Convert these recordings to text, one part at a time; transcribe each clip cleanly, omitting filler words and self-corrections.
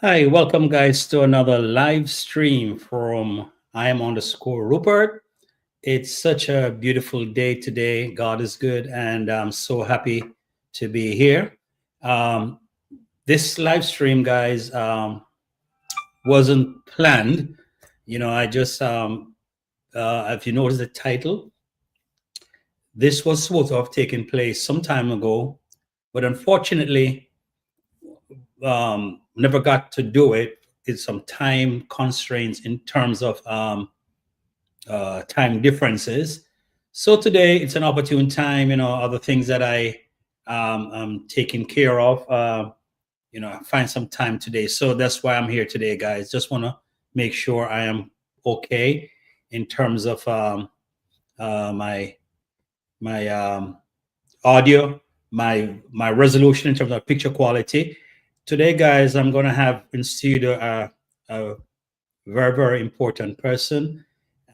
Hi, welcome guys to another live stream from I am underscore Rupert. It's such a beautiful day today. God is good, and I'm so happy to be here. Um, this live stream, guys, wasn't planned. I just, if you notice the title, this was supposed to have taken place some time ago, but unfortunately, never got to do it. It's some time constraints in terms of time differences. So today it's an opportune time, other things that am taking care of, find some time today. So that's why I'm here today, guys. Just want to make sure I am okay in terms of my audio, my resolution in terms of picture quality. Today, guys, I'm going to have in studio a very, very important person.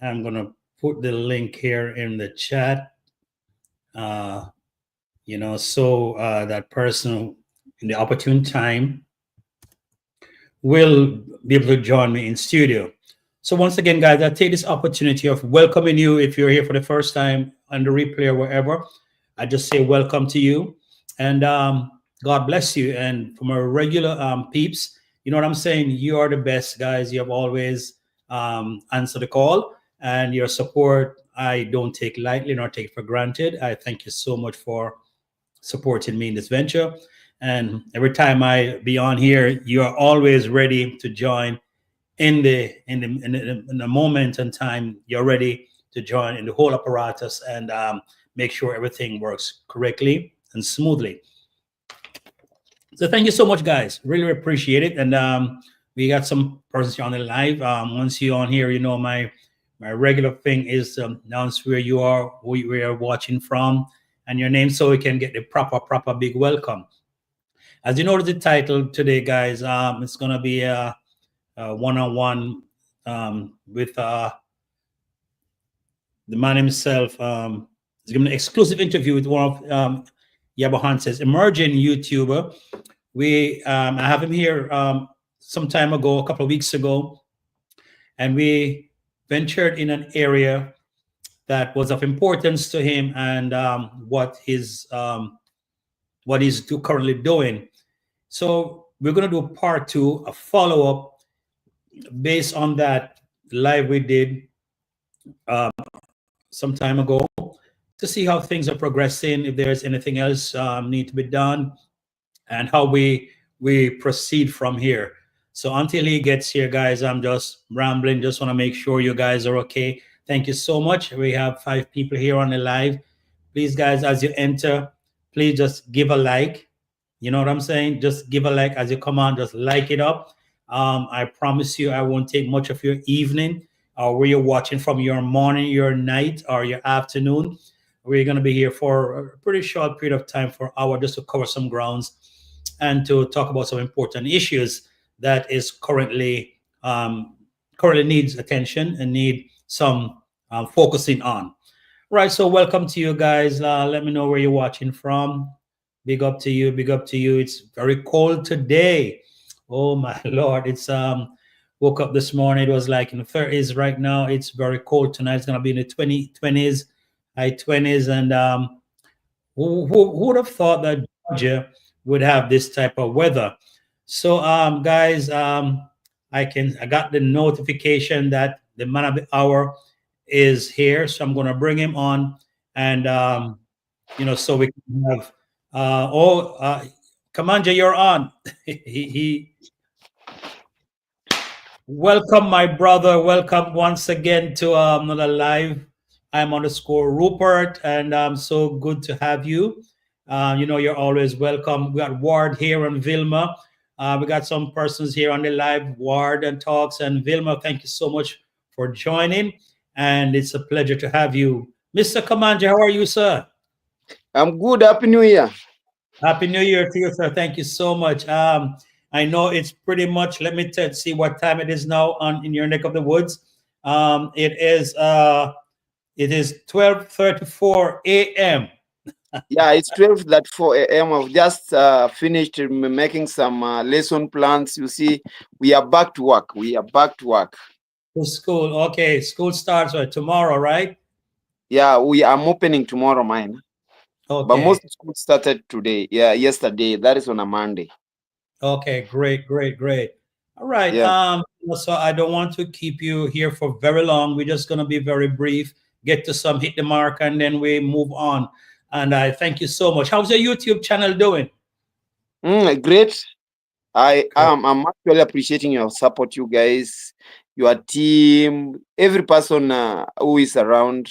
I'm going to put the link here in the chat. Uh, so that person in the opportune time will be able to join me in studio. So once again, guys, I take this opportunity of welcoming you. If you're here for the first time on the replay or wherever, I just say welcome to you, and God bless you. And from our regular peeps, you know what I'm saying? You are the best, guys. You have always answered the call, and your support I don't take lightly nor take for granted. I thank you so much for supporting me in this venture. And every time I be on here, you are always ready to join in the moment and time. You're ready to join in the whole apparatus and make sure everything works correctly and smoothly. So thank you so much, guys. Really appreciate it. And we got some persons here on the live. Once you're on here, my regular thing is announce where you are, where you are watching from, and your name, so we can get the proper big welcome. As you know, the title today, guys, it's gonna be a one-on-one with the man himself. He's giving an exclusive interview with one of Nyabohanse's emerging YouTuber. I have him here some time ago, a couple of weeks ago, and we ventured in an area that was of importance to him and what he's currently doing. So we're going to do part two, a follow-up based on that live we did some time ago, to see how things are progressing, if there's anything else need to be done, and how we proceed from here. So until he gets here, guys, I'm just rambling. Just want to make sure you guys are okay. Thank you so much. We have 5 people here on the live. Please, guys, as you enter, please just give a like. You know what I'm saying? Just give a like as you come on. Just like it up. I promise you, I won't take much of your evening, or where you're watching from, your morning, your night, or your afternoon. We're going to be here for a pretty short period of time, for an hour, just to cover some grounds and to talk about some important issues that is currently needs attention and need some focusing on. Right. So welcome to you guys. Let me know where you're watching from. Big up to you. Big up to you. It's very cold today. Oh my Lord. It's woke up this morning. It was like in the 30s. Right now it's very cold. Tonight it's gonna be in the 20s, high 20s. And who would have thought that Georgia would have this type of weather? So guys, I got the notification that the man of the hour is here, so I'm going to bring him on, and so we can have Kamanja, you're on. he Welcome, my brother. Welcome once again to another live. I'm underscore Rupert, and so good to have you. You're always welcome. We got Ward here and Vilma. We got some persons here on the live, Ward and Talks, and Vilma. Thank you so much for joining, and it's a pleasure to have you. Mr. Kamanja, how are you, sir? I'm good. Happy New Year. Happy New Year to you, sir. Thank you so much. I know it's pretty much, let me see what time it is now in your neck of the woods. It is 12:34 a.m. Yeah, it's 12:04 a.m. I've just finished making some lesson plans. You see, we are back to work. We are back to work. To school. Okay, school starts tomorrow, right? Yeah, I'm opening tomorrow, mine. But most Okay. schools started today. Yeah, yesterday. That is on a Monday. Okay, great, great, great. All right. Yeah. So I don't want to keep you here for very long. We're just gonna be very brief, get to some hit the mark, and then we move on. And I thank you so much. How's your YouTube channel doing? Great. I Great. am. I'm actually appreciating your support, you guys, your team, every person who is around.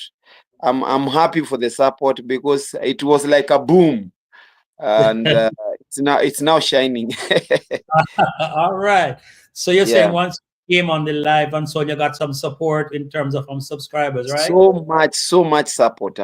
I'm happy for the support because it was like a boom, and it's now shining. All right. So you're saying Yeah, once you came on the live and so you got some support in terms of subscribers, right? so much support.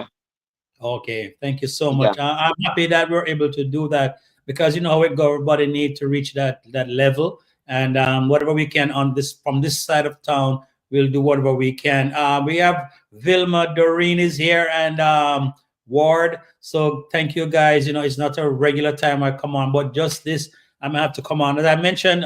Okay, thank you so Yeah, much. I'm happy that we're able to do that because you know how it go. Everybody need to reach that level, and whatever we can on this from this side of town, we'll do whatever we can. We have Vilma, Doreen is here, and Ward. So thank you guys. You know it's not a regular time I come on, but just this I'm gonna have to come on. As I mentioned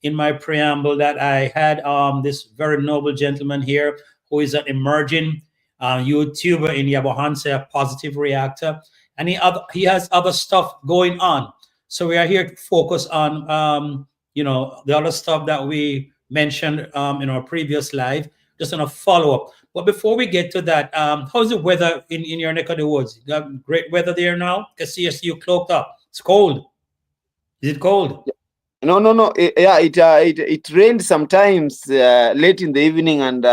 in my preamble that I had this very noble gentleman here who is an emerging YouTuber in Nyabohanse, a positive reactor, and he has other stuff going on. So we are here to focus on the other stuff that we mentioned in our previous live. Just on a follow up. But before we get to that, how's the weather in your neck of the woods? You got great weather there now. I see you cloaked up. It's cold. Is it cold? no. Yeah, it rained sometimes late in the evening, and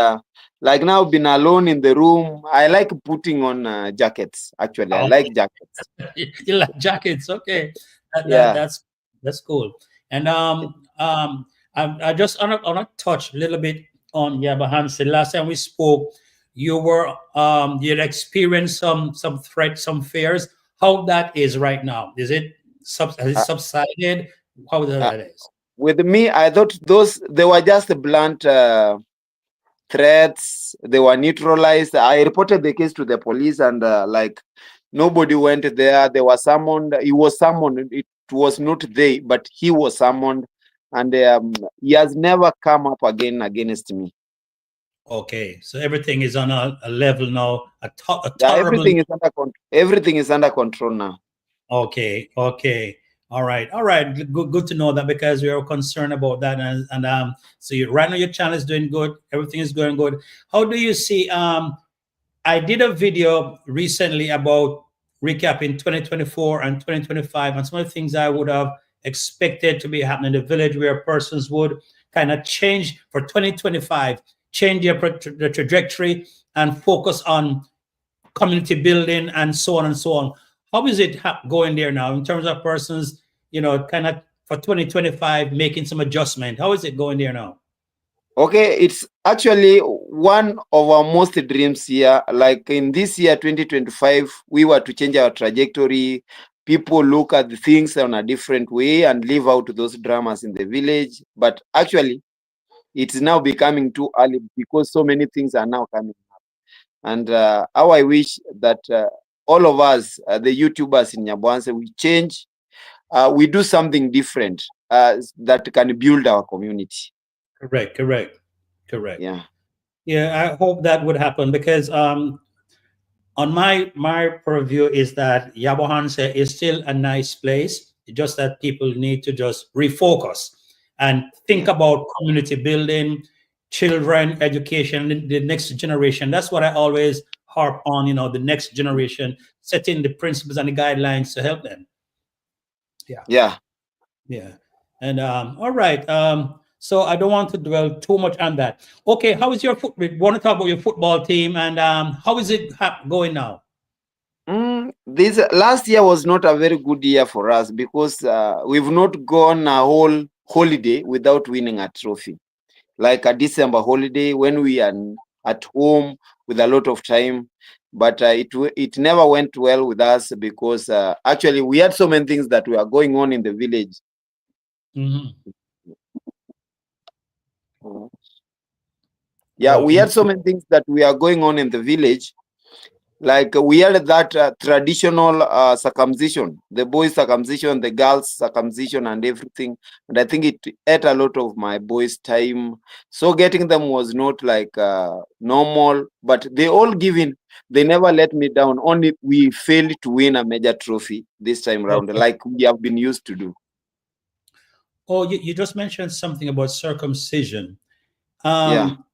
like now, been alone in the room. I like putting on jackets. Actually, I Oh, like jackets. you like jackets? Okay, that, that Yeah. that's that's cool. And I just on a touch a little bit on Nyabohanse. Last time we spoke, you'd experienced some threats, some fears. How that is right now? Has it Uh, subsided? How uh, that is? with me, I thought those they were just blunt threats. They were neutralized. I reported the case to the police, and like nobody went there. They were summoned. He was summoned. It was not they, but he was summoned, and he has never come up again against me. Okay, so everything is on a level now, a Yeah, tolerable. everything is under control now. Okay, okay. All right, all right. Good to know that because we are concerned about that. And so right now your channel is doing good. Everything is going good. How do you see? I did a video recently about recapping 2024 and 2025 and some of the things I would have expected to be happening in the village where persons would kind of change for 2025, change the trajectory and focus on community building and so on and so on. How is it going there now in terms of persons, kind of for 2025 making some adjustment? How is it going there now? Okay, it's actually one of our most dreams here. Like in this year, 2025, we were to change our trajectory. People look at the things on a different way and live out those dramas in the village. But actually, it's now becoming too early because so many things are now coming. And how I wish that all of us, the YouTubers in Nyabohanse, we change, we do something different that can build our community. Correct, correct, correct. Yeah. Yeah, I hope that would happen because on my purview is that Yabohanse is still a nice place. It's just that people need to just refocus and think Yeah. about community building, children education, the next generation. That's what I always harp on. The next generation, setting the principles and the guidelines to help them. Yeah. Yeah. Yeah. And all right. So I don't want to dwell too much on that. Okay, how is your foot? We want to talk about your football team and how is it going now? This last year was not a very good year for us because we've not gone a whole holiday without winning a trophy. Like a December holiday when we are at home with a lot of time, but it never went well with us because actually we had so many things that were going on in the village. Mhm. Yeah, we Okay. had so many things that we are going on in the village, Like we had that traditional circumcision, the boys circumcision, the girls circumcision, and everything. And I think it ate a lot of my boys' time. So getting them was not like normal, but they all give in. They never let me down. Only we failed to win a major trophy this time round, Okay. like we have been used to do. Oh, you just mentioned something about circumcision. Yeah. Um,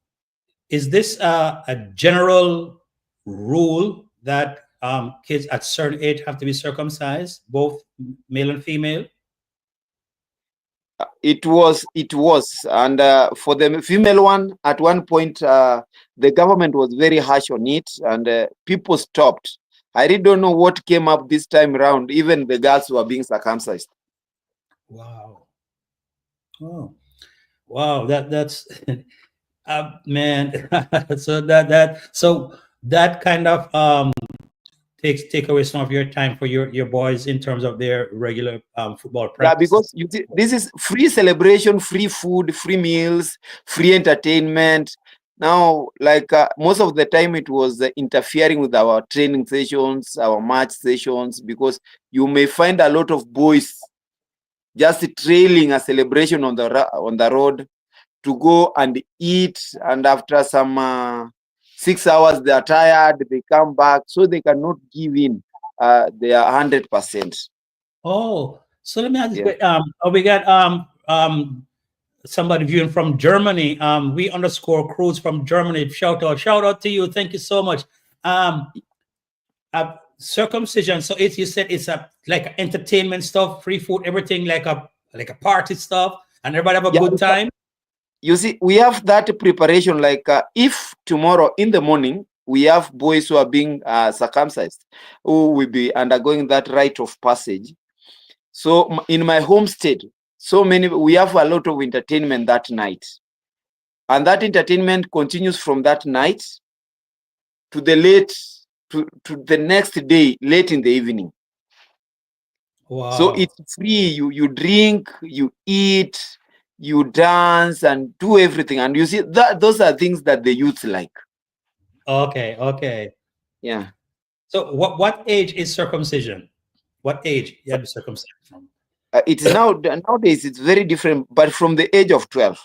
is this a general rule that kids at certain age have to be circumcised, both male and female? It was, and for the female one, at one point, the government was very harsh on it, and people stopped. I really don't know what came up this time around. Even the girls were being circumcised. Wow. Oh, wow. That's man. So that kind of take away some of your time for your boys in terms of their regular football Yeah, practices. because you see, this is free celebration, free food, free meals, free entertainment. Now, like most of the time, it was interfering with our training sessions, our match sessions, because you may find a lot of boys just trailing a celebration on on the road to go and eat, and after some 6 hours they are tired, they come back, so they cannot give in their 100%. Oh, so let me ask this Yeah. quick. We got somebody viewing from Germany. We underscore Cruz from Germany. Shout out to you. Thank you so much. Um, circumcision. So it's you said it's a like entertainment stuff, free food, everything like a party stuff, and everybody have a Yeah, good time. you see, we have that preparation. Like if tomorrow in the morning we have boys who are being circumcised, who will be undergoing that rite of passage. So in my home state, so many we have a lot of entertainment that night, and that entertainment continues from that night to the late to the next day, late in the evening. So Wow. it's free. You drink, you eat, you dance, and do everything. And you see that those are things that the youth like. Okay. Okay. Yeah. So what age is circumcision? What age you had to circumcise from? It is nowadays it's very different, but from the age of 12.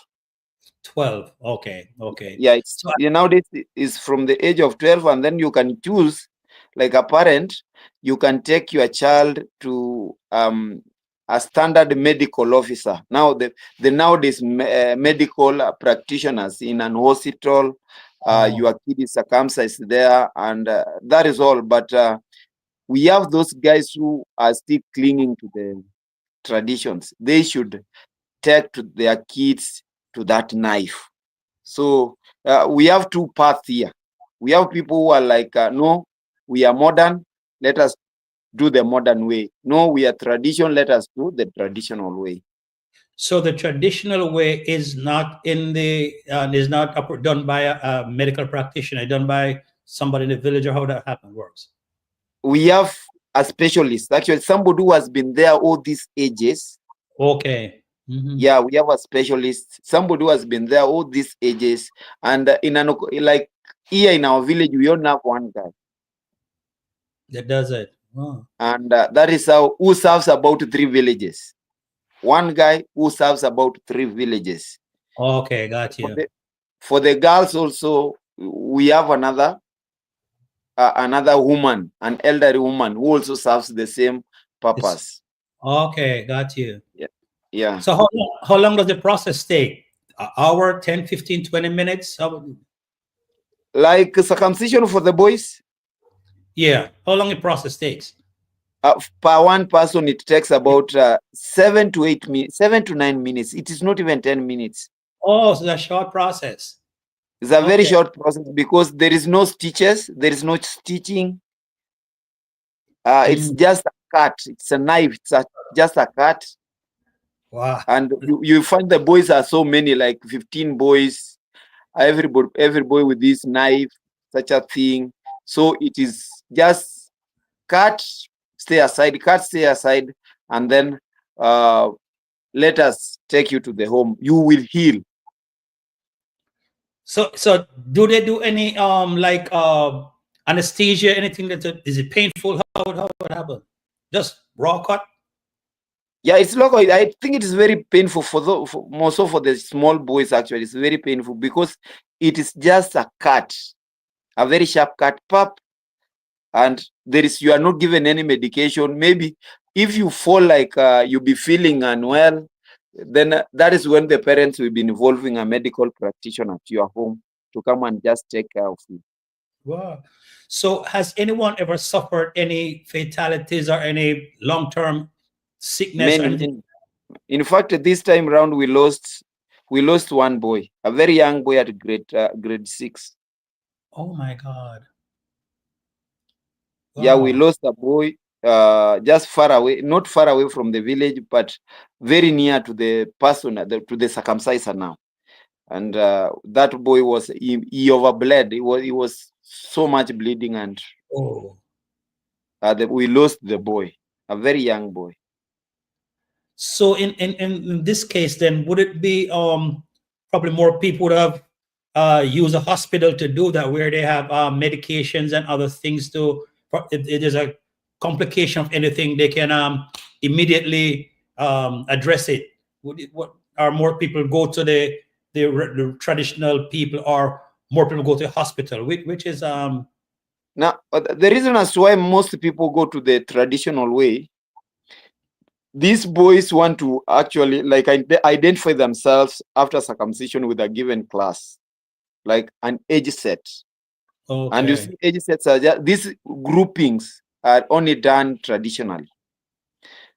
12. Okay. Okay. Yeah, it's So nowadays it is from the age of 12, and then you can choose, like a parent, you can take your child to a standard medical officer. Now the nowadays medical practitioners in an hospital, oh, your kid is circumcised there, and that is all. But we have those guys who are still clinging to the traditions. They should take to their kids to that knife. So we have two paths here. We have people who are like, no, we are modern. Let us do the modern way. No, we are tradition. Let us do the traditional way. so the traditional way is not in the is not done by a medical practitioner, done by somebody in the village, or how that happen works. We have a specialist, actually, somebody who has been there all these ages. Okay. Hmm. Yeah, we have a specialist, somebody who has been there all these ages. And like here in our village, we only have one guy. That does it. Oh. And that is how who serves about three villages. One guy who serves about three villages. Okay, got For you. the for the girls also, we have another woman, an elderly woman who also serves the same It's purpose. okay, got you. Yeah, yeah. So how long does the process take? An hour, 10, 15, 20 minutes? Like circumcision for the boys, Yeah. How long the process takes? per one person, it takes about 7 to 8 minutes, 7 to 9 minutes. It is not even 10 minutes. Oh, so that's a short process. It's a very Okay. short process because there is no stitches, there is no stitching. It's Mm, just a cut. It's a knife. Just a cut. wow. And you find the boys are so many, like 15 boys, every boy with this knife, such a thing. So it is just cut, stay aside, cut, stay aside, and then uh, let us take you to the home. You will heal. So do they do any anesthesia, anything that is it painful? How it happen? Just raw cut? Yeah, it's local. I think it is very painful for more so for the small boys. Actually, it's very painful because it is just a cut, a very sharp cut, pop, and you are not given any medication. Maybe if you fall like you be feeling unwell, then that is when the parents will be involving a medical practitioner to your home to come and just take care of you. Wow. So has anyone ever suffered any fatalities or any long-term sickness or Many, anything? many. In fact, this time round we lost one boy, a very young boy at grade 6. Oh my God. Yeah, we Wow. lost a boy just far away, not far away from the village, but very near to the person, to the circumciser now. And that boy he overbled. He was so much bleeding, and Oh. we lost the boy, a very young boy. So in this case, then would it be probably more people would have use a hospital to do that, where they have medications and other things to if there's a complication of anything, they can immediately address it. What are more people go to the traditional people, or more people go to the hospital, which is Now, the reason as to why most people go to the traditional way, these boys want to actually like identify themselves after circumcision with a given class, like an age set. And you okay. see, age sets are these groupings are only done traditionally.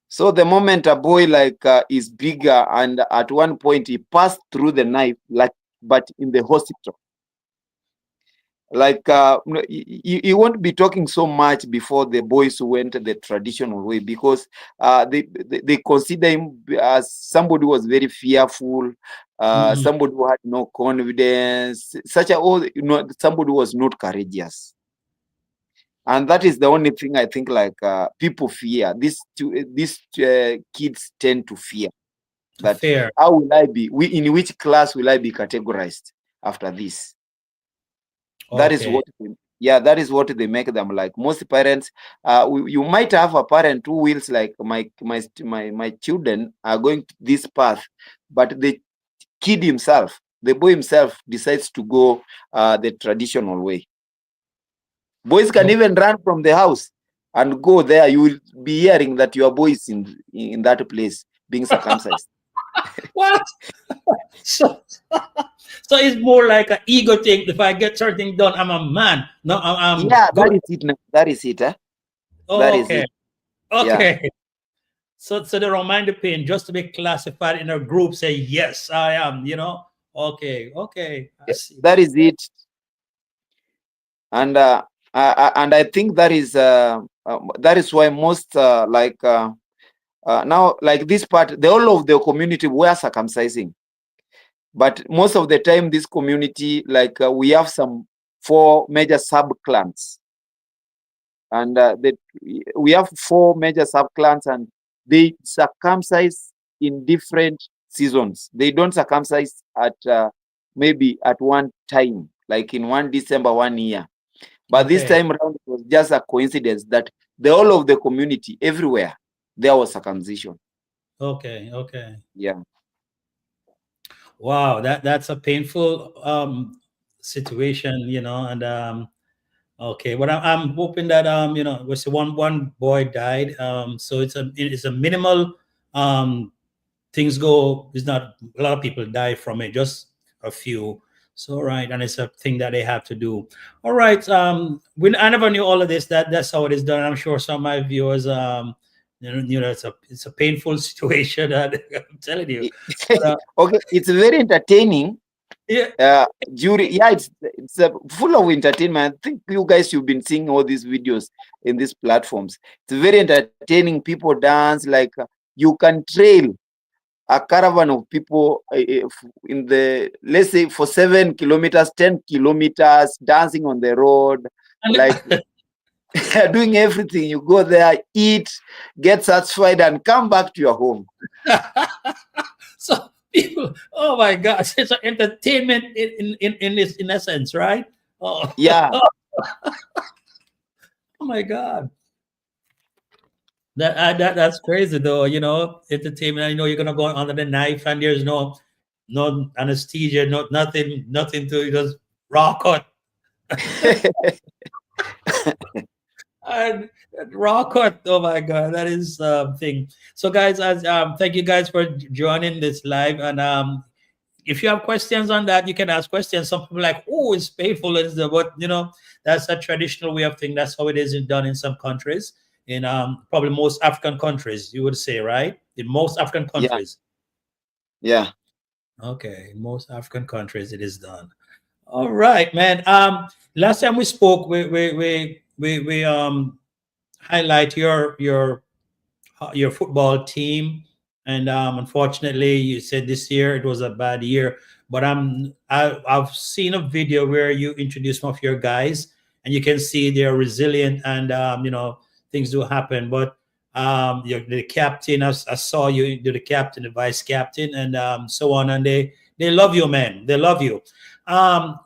So the moment a boy like is bigger, and at one point he passed through the knife, like, but in the hospital, like you won't be talking so much before the boys who went the traditional way, because they consider him as somebody who was very fearful, Mhm. somebody who had no confidence, such a old, somebody who was not courageous. And that is the only thing I think like people fear. These kids tend to fear that Fair. how will I be? In which class will I be categorized after this? That is Okay. what. Yeah, that is what they make them like. Most parents, you might have a parent who wills like my children are going to this path, but the kid himself, the boy himself, decides to go the traditional way. Boys can Oh, even run from the house and go there. You will be hearing that your boy is in that place being circumcised. what? So, so it's more like an ego thing. If I get certain done, I'm a man. No, I'm Yeah, that good. is it. Now. That is it. That Oh, is okay. it. Yeah. Okay. So the reminder pin, just to be classified in a group, say yes, I am. Okay, okay, I see. That is it. And I think that is why most now like this part, the whole of the community were circumcising, but most of the time this community like we have some 4 major sub clans, and we have 4 major sub clans, and they circumcise in different seasons. They don't circumcise at maybe at one time, like in one December 1 year. But this Okay, time around, it was just a coincidence that the whole of the community, everywhere, there was circumcision. okay, okay. Yeah. Wow, that's a painful situation, and okay, but I'm hoping that we see one boy died. So it's a minimal things go. It's not a lot of people die from it, just a few. So right, and it's a thing that they have to do. All right. I never knew all of this. That's how it is done. I'm sure some of my viewers it's a painful situation. I'm telling you. But Okay, it's very entertaining. yeah, Yeah, it's full of entertainment. I think you guys you've been seeing all these videos in these platforms. It's very entertaining. People dance like you can trail a caravan of people in the, let's say, for 7 kilometers, 10 kilometers, dancing on the road, like and doing everything. You go there, eat, get satisfied, and come back to your home. so people, oh my gosh, it's an entertainment in this in essence, right? Oh, Yeah, Oh my God. That's crazy though. Entertainment. I know you're gonna go under the knife, and there's no anesthesia, nothing to just raw cut and raw cut. Oh my God, that is thing. So guys, as thank you guys for joining this live, and if you have questions on that, you can ask questions. Some people like, oh, it's painful, but that's a traditional way of thing. That's how it is done in some countries. In probably most African countries, you would say, right? In most African Yeah, countries. yeah. Okay, in most African countries, it is done. All right, man. Last time we spoke, we highlight your football team, and unfortunately, you said this year it was a bad year. But I've seen a video where you introduce some of your guys, and you can see they're resilient, and things do happen. But the captain, I saw you do the captain, the vice captain, and so on, and they love you, man. They love you. Um,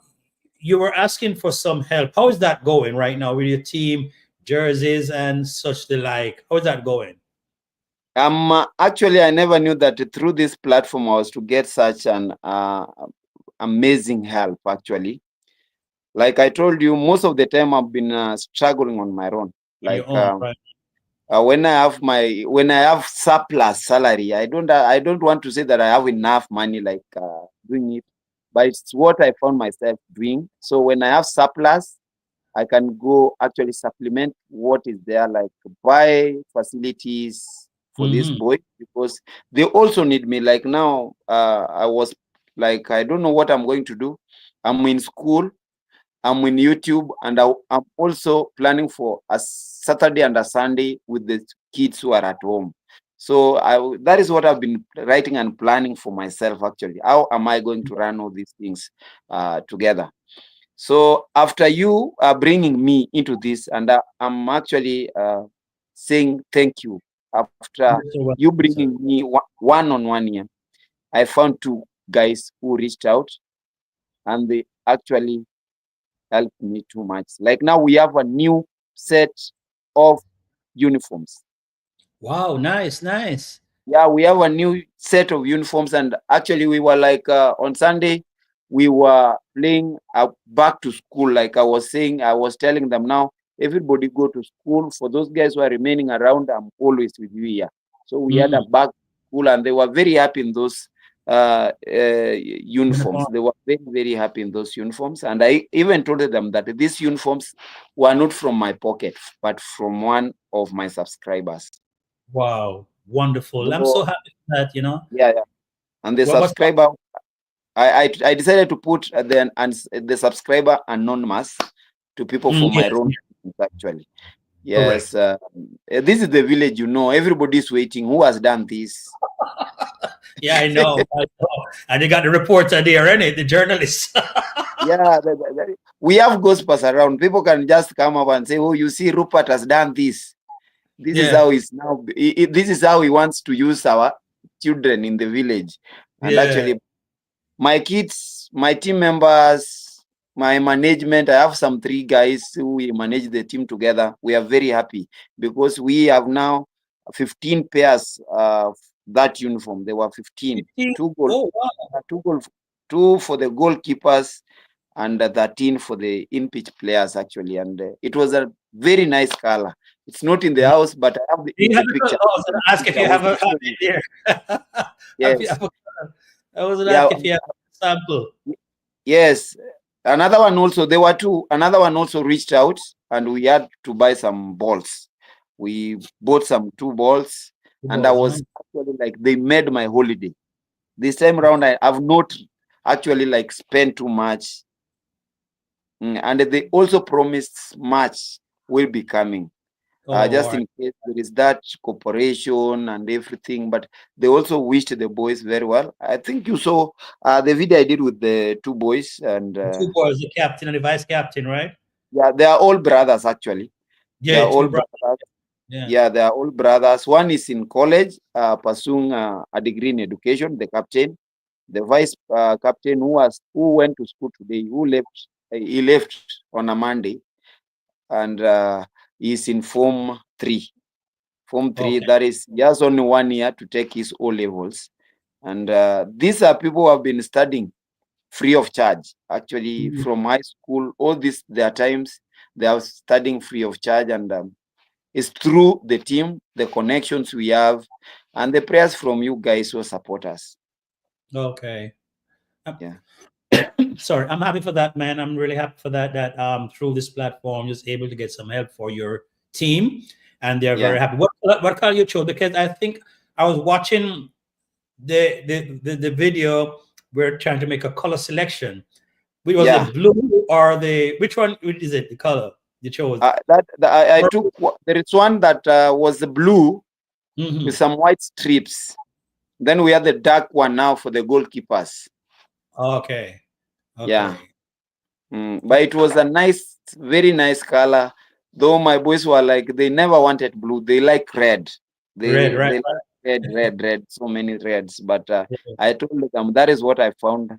you were asking for some help. How is that going right now with your team, jerseys, and such the like? How is that going? Actually, I never knew that through this platform I was to get such an amazing help. Actually, like I told you, most of the time I've been struggling on my own. On your Like own, right? when I have surplus salary, I don't want to say that I have enough money like doing it, but it's what I found myself doing. So when I have surplus, I can go actually supplement what is there, like buy facilities for this Mm-hmm. boy because they also need me. Like now, I was like, I don't know what I'm going to do. I'm in school, I'm in YouTube, and I'm also planning for a Saturday and a Sunday with the kids who are at home. So that is what I've been writing and planning for myself. Actually, how am I going to run all these things together? So after you are bringing me into this, and I'm actually saying thank you. After You're so you welcome, sir. bringing me one on one here, I found two guys who reached out, and they actually helped me too much. Like now we have a new set of uniforms. Wow, nice, nice. Yeah, we have a new set of uniforms, and actually we were like on Sunday we were playing back to school. Like I was saying, I was telling them now everybody go to school. For those guys who are remaining around, I'm always with you here. So we had a Mm. back to school, and they were very happy in those uniforms. Uniform. They were very happy in those uniforms, and I even told them that these uniforms were not from my pocket, but from one of my subscribers. Wow, wonderful. I'm So so happy for that. yeah, yeah. And the What subscriber, I decided to put the subscriber anonymous to people from my yes, own yes, actually. correct. Yes, this is the village. Everybody's waiting. Who has done this? Yeah, I know. I know. And you got the reporter there, ain't it? The journalists. Yeah, we have gossips around. People can just come up and say, "Oh, you see, Rupert has done this. This is Yeah, how he's now. This is how he wants to use our children in the village." And yeah. actually, my kids, my team members, my management, I have some three guys who we manage the team together. We are very happy because we have now 15 pairs of that uniform. There were 15. 15. Two goal, Oh, wow. two goal, two for the goalkeepers and 13 for the in-pitch players actually. And it was a very nice color. It's not in the Do house, but I have you the have it? Oh, picture. I was going to ask if I you will have show it you. there. Have you Yes. have I was going to Yeah. ask if you have a sample. Yes, another one also, there were two. Another one also reached out and we had to buy some balls. We bought some two balls, The and I balls, huh? was actually like, they made my holiday. This time around, I have not actually like spent too much. And they also promised much will be coming. Oh, all Just right. in case there is that cooperation and everything, but they also wished the boys very well. I think you saw the video I did with the two boys, and The two boys, the captain and the vice captain, right? yeah, they are all brothers actually. They are Yeah, all two brothers. brothers. Yeah. Yeah, they are all brothers. One is in college, pursuing a degree in education. The captain, the vice captain who went to school today, who left. He left on a Monday, and He's in Form 3. Form 3, Okay. that is, he has only 1 year to take his O levels. And these are people who have been studying free of charge. Actually, Mhm. from high school, all these their times, they are studying free of charge. And it's through the team, the connections we have, and the prayers from you guys who support us. Okay. Um, Yeah. sorry, I'm happy for that, man. I'm really happy for that. That through this platform, just able to get some help for your team, and they're very Yeah. happy. What color you chose? Because I think I was watching the video. We're trying to make a color selection. Which was the Yeah. blue or the which one is it? The color you chose? I took, there is one that was the blue with Mm-hmm. some white strips. Then we have the dark one now for the goalkeepers. Okay. Yeah. Okay. But it was a nice, very nice color. Though my boys were like, they never wanted blue. They like red. Red, They right? like red, red, red. So many reds. But Right. I told them that is what I found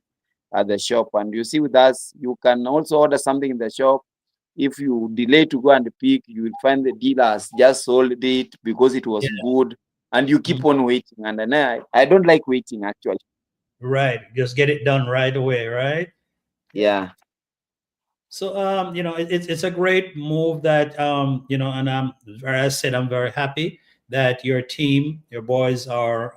at the shop. And you see, with us, you can also order something in the shop. If you delay to go and pick, you will find the dealers just sold it because it was Yeah. good, and you keep Mhm. on waiting. And then I don't like waiting actually. Right. Just get it done right away, right? Yeah. Yeah, So it's a great move that and as I said, I'm very happy that your team, your boys are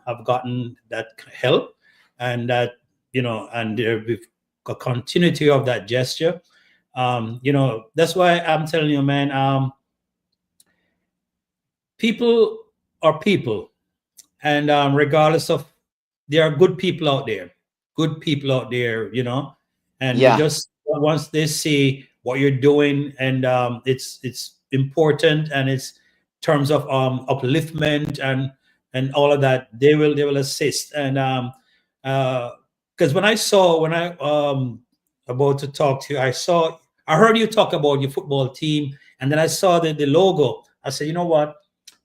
have gotten that help, and that and there with a continuity of that gesture. That's why I'm telling you, man. People are people, and regardless of, there are good people out there, and we yeah, just once they see what you're doing, and it's important, and it's terms of upliftment and all of that, they will assist. And because when I about to talk to you, I heard you talk about your football team, and then I saw the logo. I said, you know what,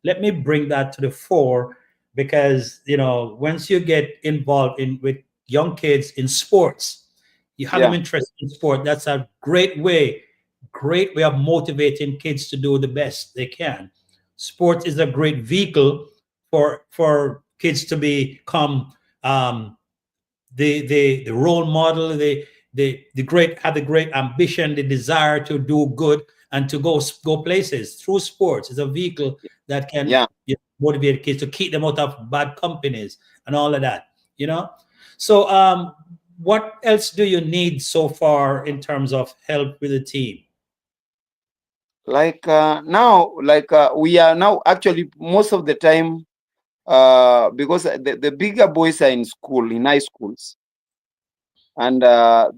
let me bring that to the fore, because once you get involved in with young kids in sports, you have them yeah, interested in sport. That's a great way of motivating kids to do the best they can. Sports is a great vehicle for kids to become um, the role model, the great, have the great ambition, the desire to do good and to go places through sports. Is a vehicle that can yeah. motivate kids to keep them out of bad companies and all of that. You know, so what else do you need so far in terms of help with the team? Like now, like we are now actually most of the time, because the bigger boys are in school, in high schools, and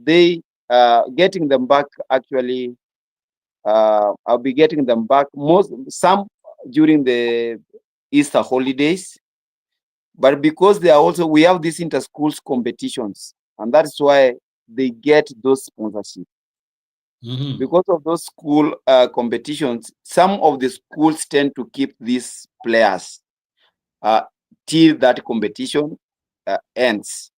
they getting them back actually. I'll be getting them back most some during the Easter holidays, but because they are also, we have these inter schools competitions, and that's why they get those sponsorships. Hmm. Because of those school competitions, some of the schools tend to keep these players uh, till that competition ends.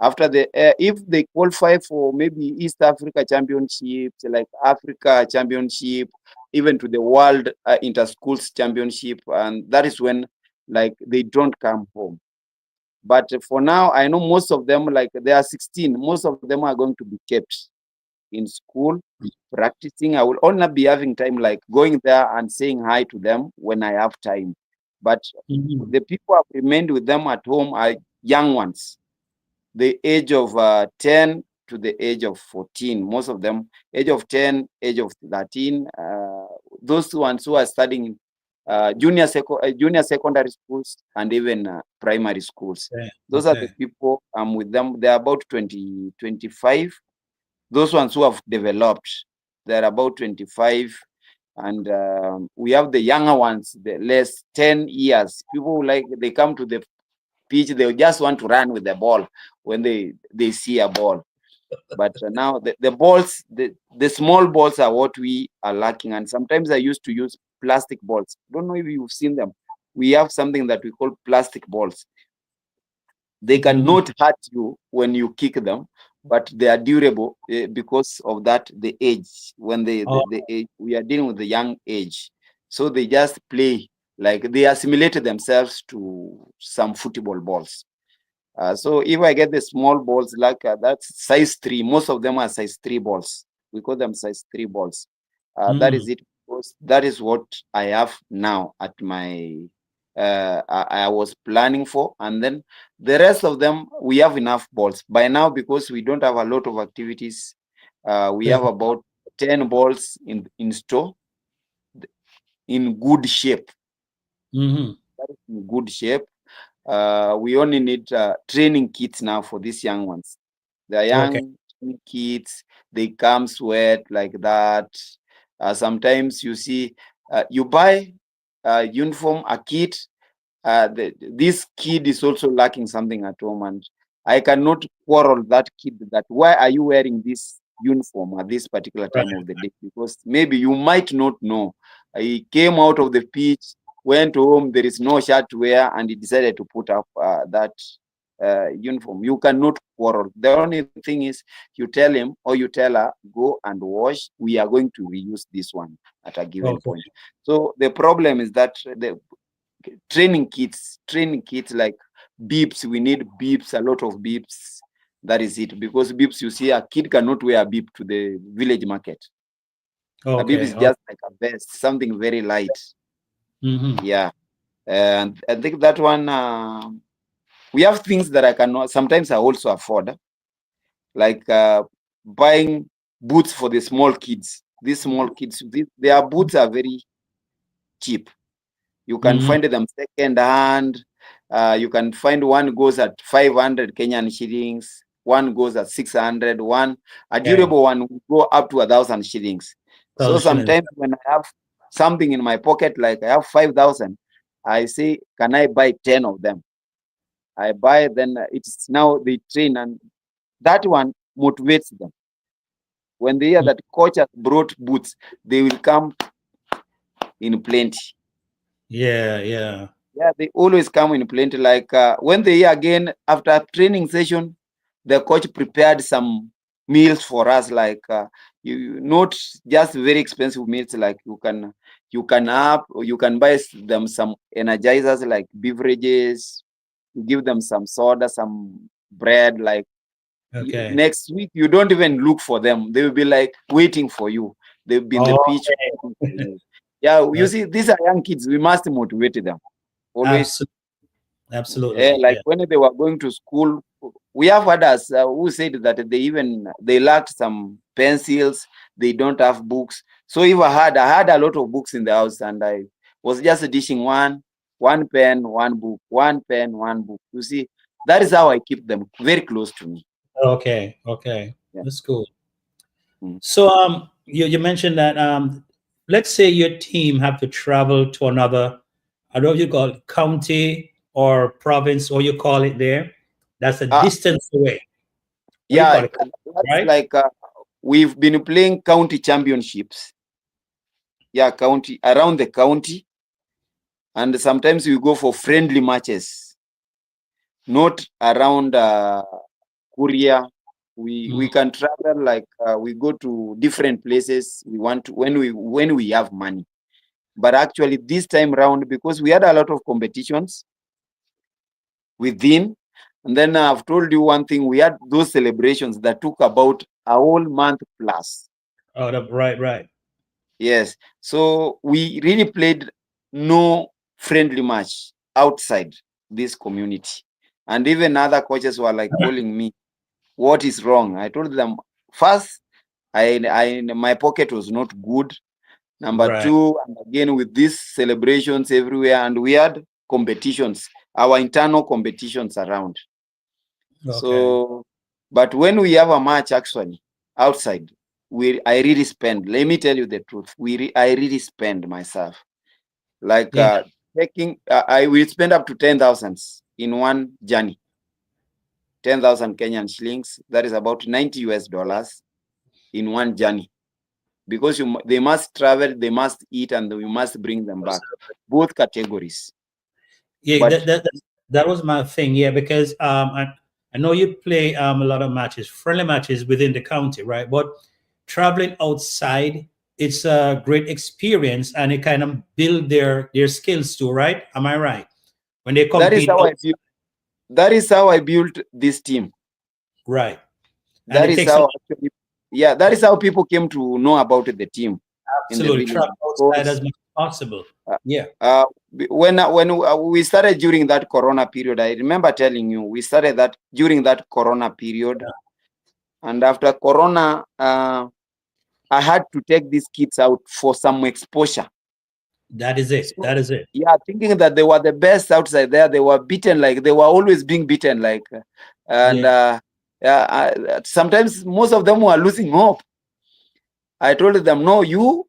After the if they qualify for maybe East Africa Championships, like Africa Championship, even to the World Inter Schools Championship, and that is when like they don't come home. But for now, I know most of them, like they are 16, most of them are going to be kept in school practicing. I will only be having time like going there and saying hi to them when I have time. But Hmm. the people I've remained with them at home are young ones, the age of 10 to the age of 14. Most of them, age of 10, age of 13. Those ones who are studying junior secondary schools and even primary schools. Okay. Those are the Okay. people I'm with them. They're about 20, 25. Those ones who have developed, they're about 25. And we have the younger ones, the less 10 years. People who like, they come to the pitch, they just want to run with the ball when they see a ball. But now the balls, the small balls are what we are lacking. And sometimes I used to use plastic balls. Don't know if you've seen them. We have something that we call plastic balls. They Hmm. cannot hurt you when you kick them, but they are durable because of that the age. When the Oh, age, we are dealing with the young age, so they just play like they assimilated themselves to some football balls. So if I get the small balls like that's size 3, most of them are size 3 balls. We call them size 3 balls. That mm, is it. Because that is what I have now at my. I was planning for, and then the rest of them we have enough balls by now because we don't have a lot of activities. We yeah, have about 10 balls in store in good shape. mm-hmm. That is in good shape. We only need training kits now for these young ones. The Okay. young kids, they come sweat like that. Sometimes you see, you buy a uniform, a kit. This kid is also lacking something at home, and I cannot quarrel that kid that why are you wearing this uniform at this particular Right. time of the day? Because maybe you might not know. He came out of the pitch, went home, there is no shirt to wear, and he decided to put up that uniform. You cannot quarrel. The only thing is you tell him or you tell her, go and wash. We are going to reuse this one at a given Okay. point. So the problem is that the training kits like beeps, we need beeps, a lot of beeps. That is it, because beeps, you see, a kid cannot wear a beep to the village market. A beep Okay. is Oh, just like a vest, something very light. mm-hmm. Yeah. And I think that one, we have things that I cannot sometimes I also afford, like buying boots for the small kids. These small kids, their boots are very cheap. You can Mm-hmm. find them second hand. You can find one goes at 500 Kenyan shillings, one goes at 600, one a Okay. durable one will go up to 1,000 shillings. So 1,000 shillings. sometimes when I have something in my pocket, like I have 5,000, I say, can I buy 10 of them? I buy, then it's now they train, and that one motivates them. When they hear Mm. that coach has brought boots, they will come in plenty. Yeah. Yeah. Yeah, they always come in plenty. Like when they again after training session, the coach prepared some meals for us. Like not just very expensive meals. Like you can up or you can buy them some energizers like beverages. You give them some soda, some bread. Like Okay. next week, you don't even look for them. They will be like waiting for you. They'll be in the pitch Okay. waiting for you. Yeah, you Okay. see, these are young kids. We must motivate them always. Absolutely. Absolutely. Like Yeah. when they were going to school, we have others who said that they lacked some pencils, they don't have books. So if I had a lot of books in the house, and I was just dishing one pen, one book, one pen, one book. You see, that is how I keep them very close to me. Okay. Okay. Yeah. That's cool. Mm. So you mentioned that let's say your team have to travel to another, I don't know if you call it county or province or you call it there. That's a Uh, distance away. What do you yeah, call it? that's Right? like we've been playing county championships. Yeah, county around the county, and sometimes we go for friendly matches, not around Korea. We Mm, can travel like we go to different places we want to when we have money. But actually, this time round, because we had a lot of competitions within, and then I've told you one thing: we had those celebrations that took about a whole month plus. oh, right, right. Yes, so we really played no friendly match outside this community, and even other coaches were like calling me, what is wrong? I told them first, my pocket was not good. Number Right. two, and again with these celebrations everywhere, and we had competitions, our internal competitions around. Okay. So, but when we have a match actually outside, I really spend. Let me tell you the truth. I really spend myself. Like Yeah. taking, I will spend up to 10,000 in one journey. 10,000 Kenyan shillings. That is about 90 US dollars in one journey, because they must travel, they must eat, and you must bring them back. Both categories. Yeah, But that was my thing. Yeah, because I know you play a lot of matches, friendly matches within the county, right? But traveling outside, it's a great experience, and it kind of build their skills too, right? Am I right? When they That is compete how I outside, built. That is how I built this team. right? And That it is takes a how actually, yeah, that is how people came to know about the team in the absolute village. travel outside Because as much as possible. uh, Yeah, when we started during that Corona period, I remember telling you we started that during that Corona period, and after Corona, I had to take these kids out for some exposure. that is it. So That is it. yeah, thinking that they were the best outside there, they were beaten like they were always being beaten like, and Yeah, yeah, sometimes most of them were losing hope. I told them, no, you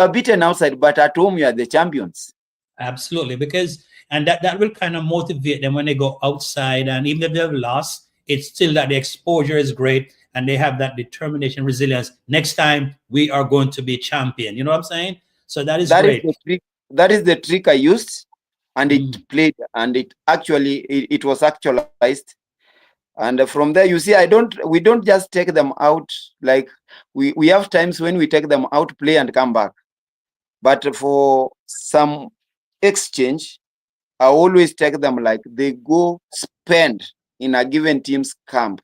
are beaten outside, but at home you are the champions. absolutely. Because and that will kind of motivate them when they go outside, and even if they've lost, it's still that the exposure is great, and they have that determination, resilience. Next time we are going to be champion. You know what I'm saying? So that is That is great. the trick. That is the trick I used, and it Mm. played, and it was actualized. And from there, you see, we don't just take them out like we have times when we take them out, play, and come back. But for some exchange, I always take them like they go spend in a given team's camp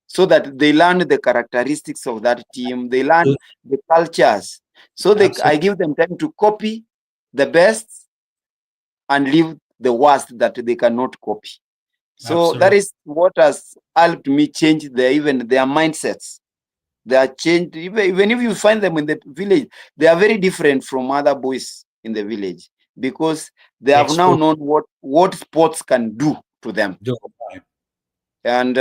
so that they learn the characteristics of that team, they learn the cultures. So I Absolutely. give them time to copy the best and leave the worst that they cannot copy. So that Absolutely. is what has helped me change even their mindsets. They are changed. Even if you find them in the village, they are very different from other boys in the village because they have now Exposure. known what sports can do to them. Right. And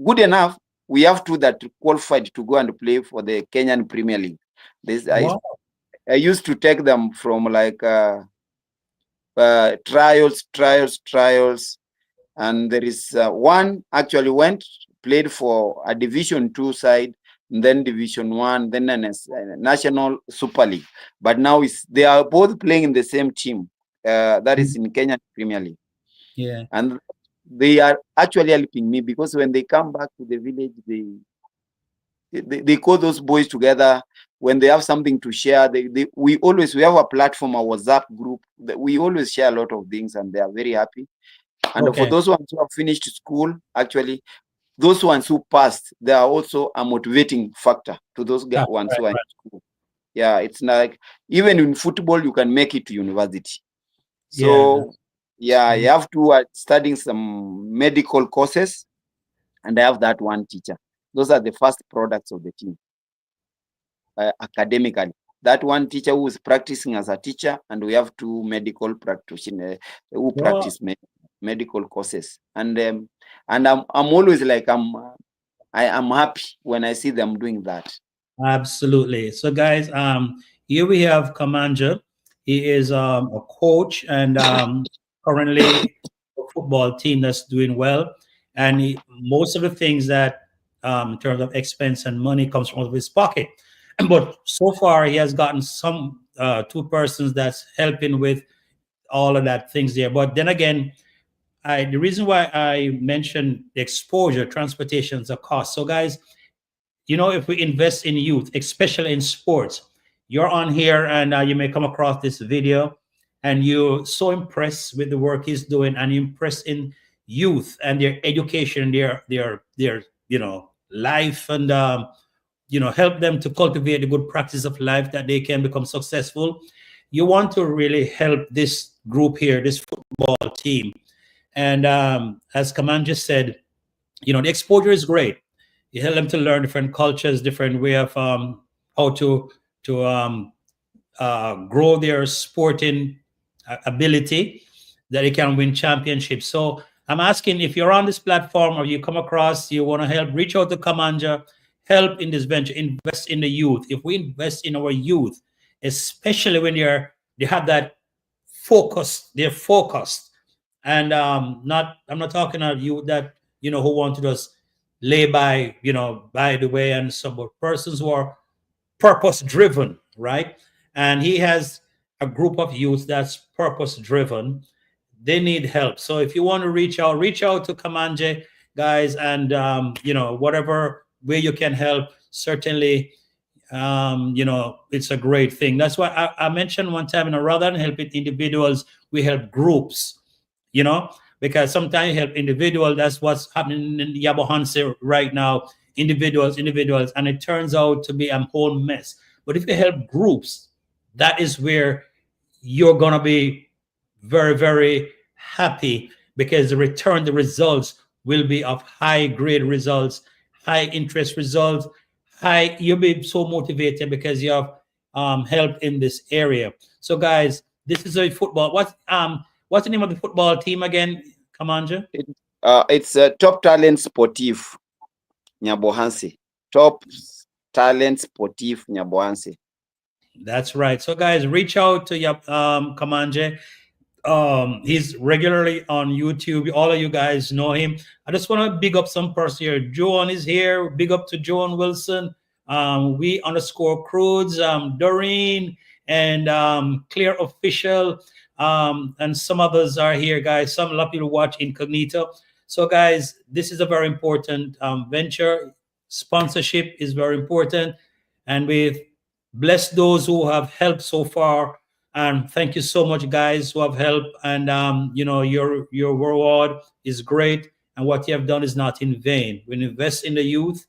good enough, we have two that qualified to go and play for the Kenyan Premier League. This Wow. I used to take them from like trials, and there is one actually went played for a Division 2 side, and then Division 1, then a National Super League. But now they are both playing in the same team. That is Mm. in Kenyan Premier League, Yeah. and they are actually helping me because when they come back to the village, they call those boys together. When they have something to share, we have a platform, a WhatsApp group that we always share a lot of things, and they are very happy. And for Okay. those ones who have finished school, actually, those ones who passed, they are also a motivating factor to those Ah, ones right. who are in Right. school. Yeah, it's like even in football, you can make it to university. Yeah. So yeah, you Mm. have to studying some medical courses, and I have that one teacher. Those are the first products of the team academically. That one teacher who is practicing as a teacher, and we have two medical practitioners who Oh, practice medical courses. And I'm always like I am happy when I see them doing that. absolutely. So, guys, here we have Kamanja. He is a coach and currently a football team that's doing well. And most of the things that, in terms of expense and money, comes from his pocket. But so far, he has gotten some two persons that's helping with all of that things there. But then again, the reason why I mentioned the exposure, transportation is a cost. So, guys, if we invest in youth, especially in sports, you're on here and you may come across this video and you're so impressed with the work he's doing and impressed in youth and their education, their life, and help them to cultivate the good practice of life that they can become successful. You want to really help this group here, this football team. And as Kaman just said, the exposure is great. You help them to learn different cultures, different way of how to grow their sporting ability, that they can win championships. So I'm asking, if you're on this platform or you come across, you want to help, reach out to Kamanja, help in this venture, invest in the youth. If we invest in our youth, especially when they have that focus, they're focused, and not I'm not talking about you that who want to just lay by the way, and some persons who are purpose driven, right? And he has a group of youth that's purpose driven. they need help. So if you want to reach out to Kamanje, guys, and whatever way you can help, certainly, it's a great thing. That's why I mentioned one time, rather than helping individuals, we help groups, you know, because sometimes you help individual. That's what's happening in Nyabohanse right now. Individuals, and it turns out to be a whole mess. But if you help groups, that is where you're gonna be very, very happy, because the results will be of high grade results, high interest results, high. You'll be so motivated because you have help in this area. So, guys, this is a football. What's the name of the football team again, Kamanja? It's Top Talent Sportif Nyabohanse. Top Talent Sportif Nyabohanse. That's right. So, guys, reach out to Kamanje. He's regularly on YouTube. All of you guys know him. I just want to big up some person here. Joan is here. Big up to Joan Wilson. We underscore Crudes, Doreen, and Clear Official, and some others are here, guys. Some lot of people watch Incognito. So, guys, this is a very important venture. Sponsorship is very important, and we bless those who have helped so far. And thank you so much, guys, who have helped. And your reward is great, and what you have done is not in vain. We invest in the youth,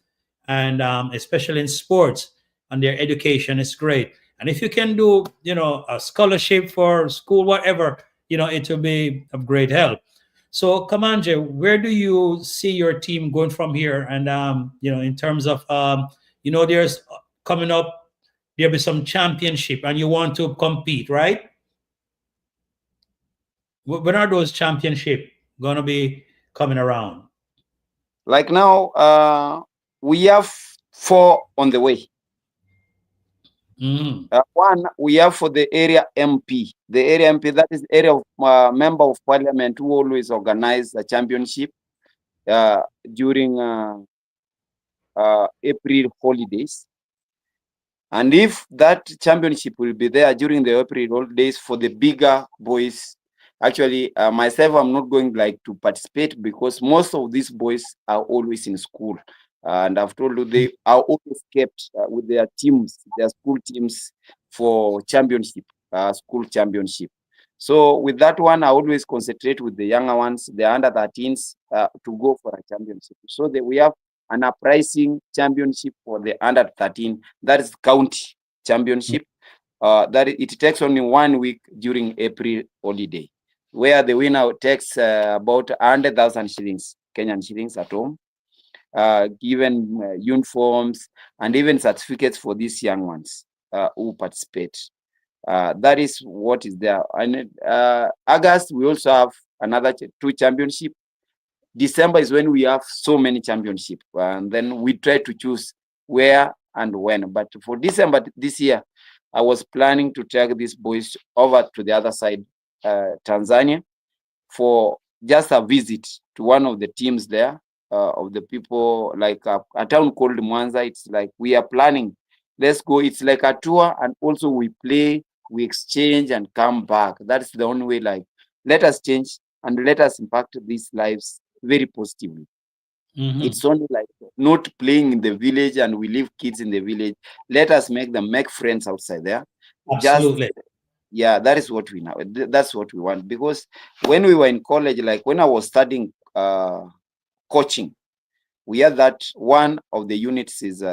and especially in sports and their education is great. And if you can do, a scholarship for school, whatever, it will be of great help. So, Kamanje, where do you see your team going from here? And in terms of, there's coming up, there'll be some championship, and you want to compete, right? When are those championship gonna be coming around? Like now, we have 4 on the way. One, we have for the area MP. The area MP, that is area of member of parliament who always organize the championship during April holidays. And if that championship will be there during the April holidays for the bigger boys, actually, myself, I'm not going to participate because most of these boys are always in school. And I've told you they are always kept with their teams, their school teams for championship, school championship. So with that one, I always concentrate with the younger ones, the under 13s, to go for a championship. So that we have an uprising championship for the under 13, that is county championship. That it takes only 1 week during April holiday, where the winner takes about 100,000 shillings, Kenyan shillings at home, given uniforms and even certificates for these young ones who participate. That is what is there. And August, we also have another 2 championship. December is when we have so many championship, and then we try to choose where and when. But for December this year, I was planning to take these boys over to the other side, Tanzania, for just a visit to one of the teams there, of the people, like a town called Mwanza. It's like we are planning, let's go. It's like a tour, and also we play, we exchange and come back. That's the only way, let us change and let us impact these lives very positively. It's only not playing in the village and we leave kids in the village. Let us make friends outside there. Absolutely. That is what we know. That's what we want. Because when we were in college, like when I was studying coaching, we had that one of the units is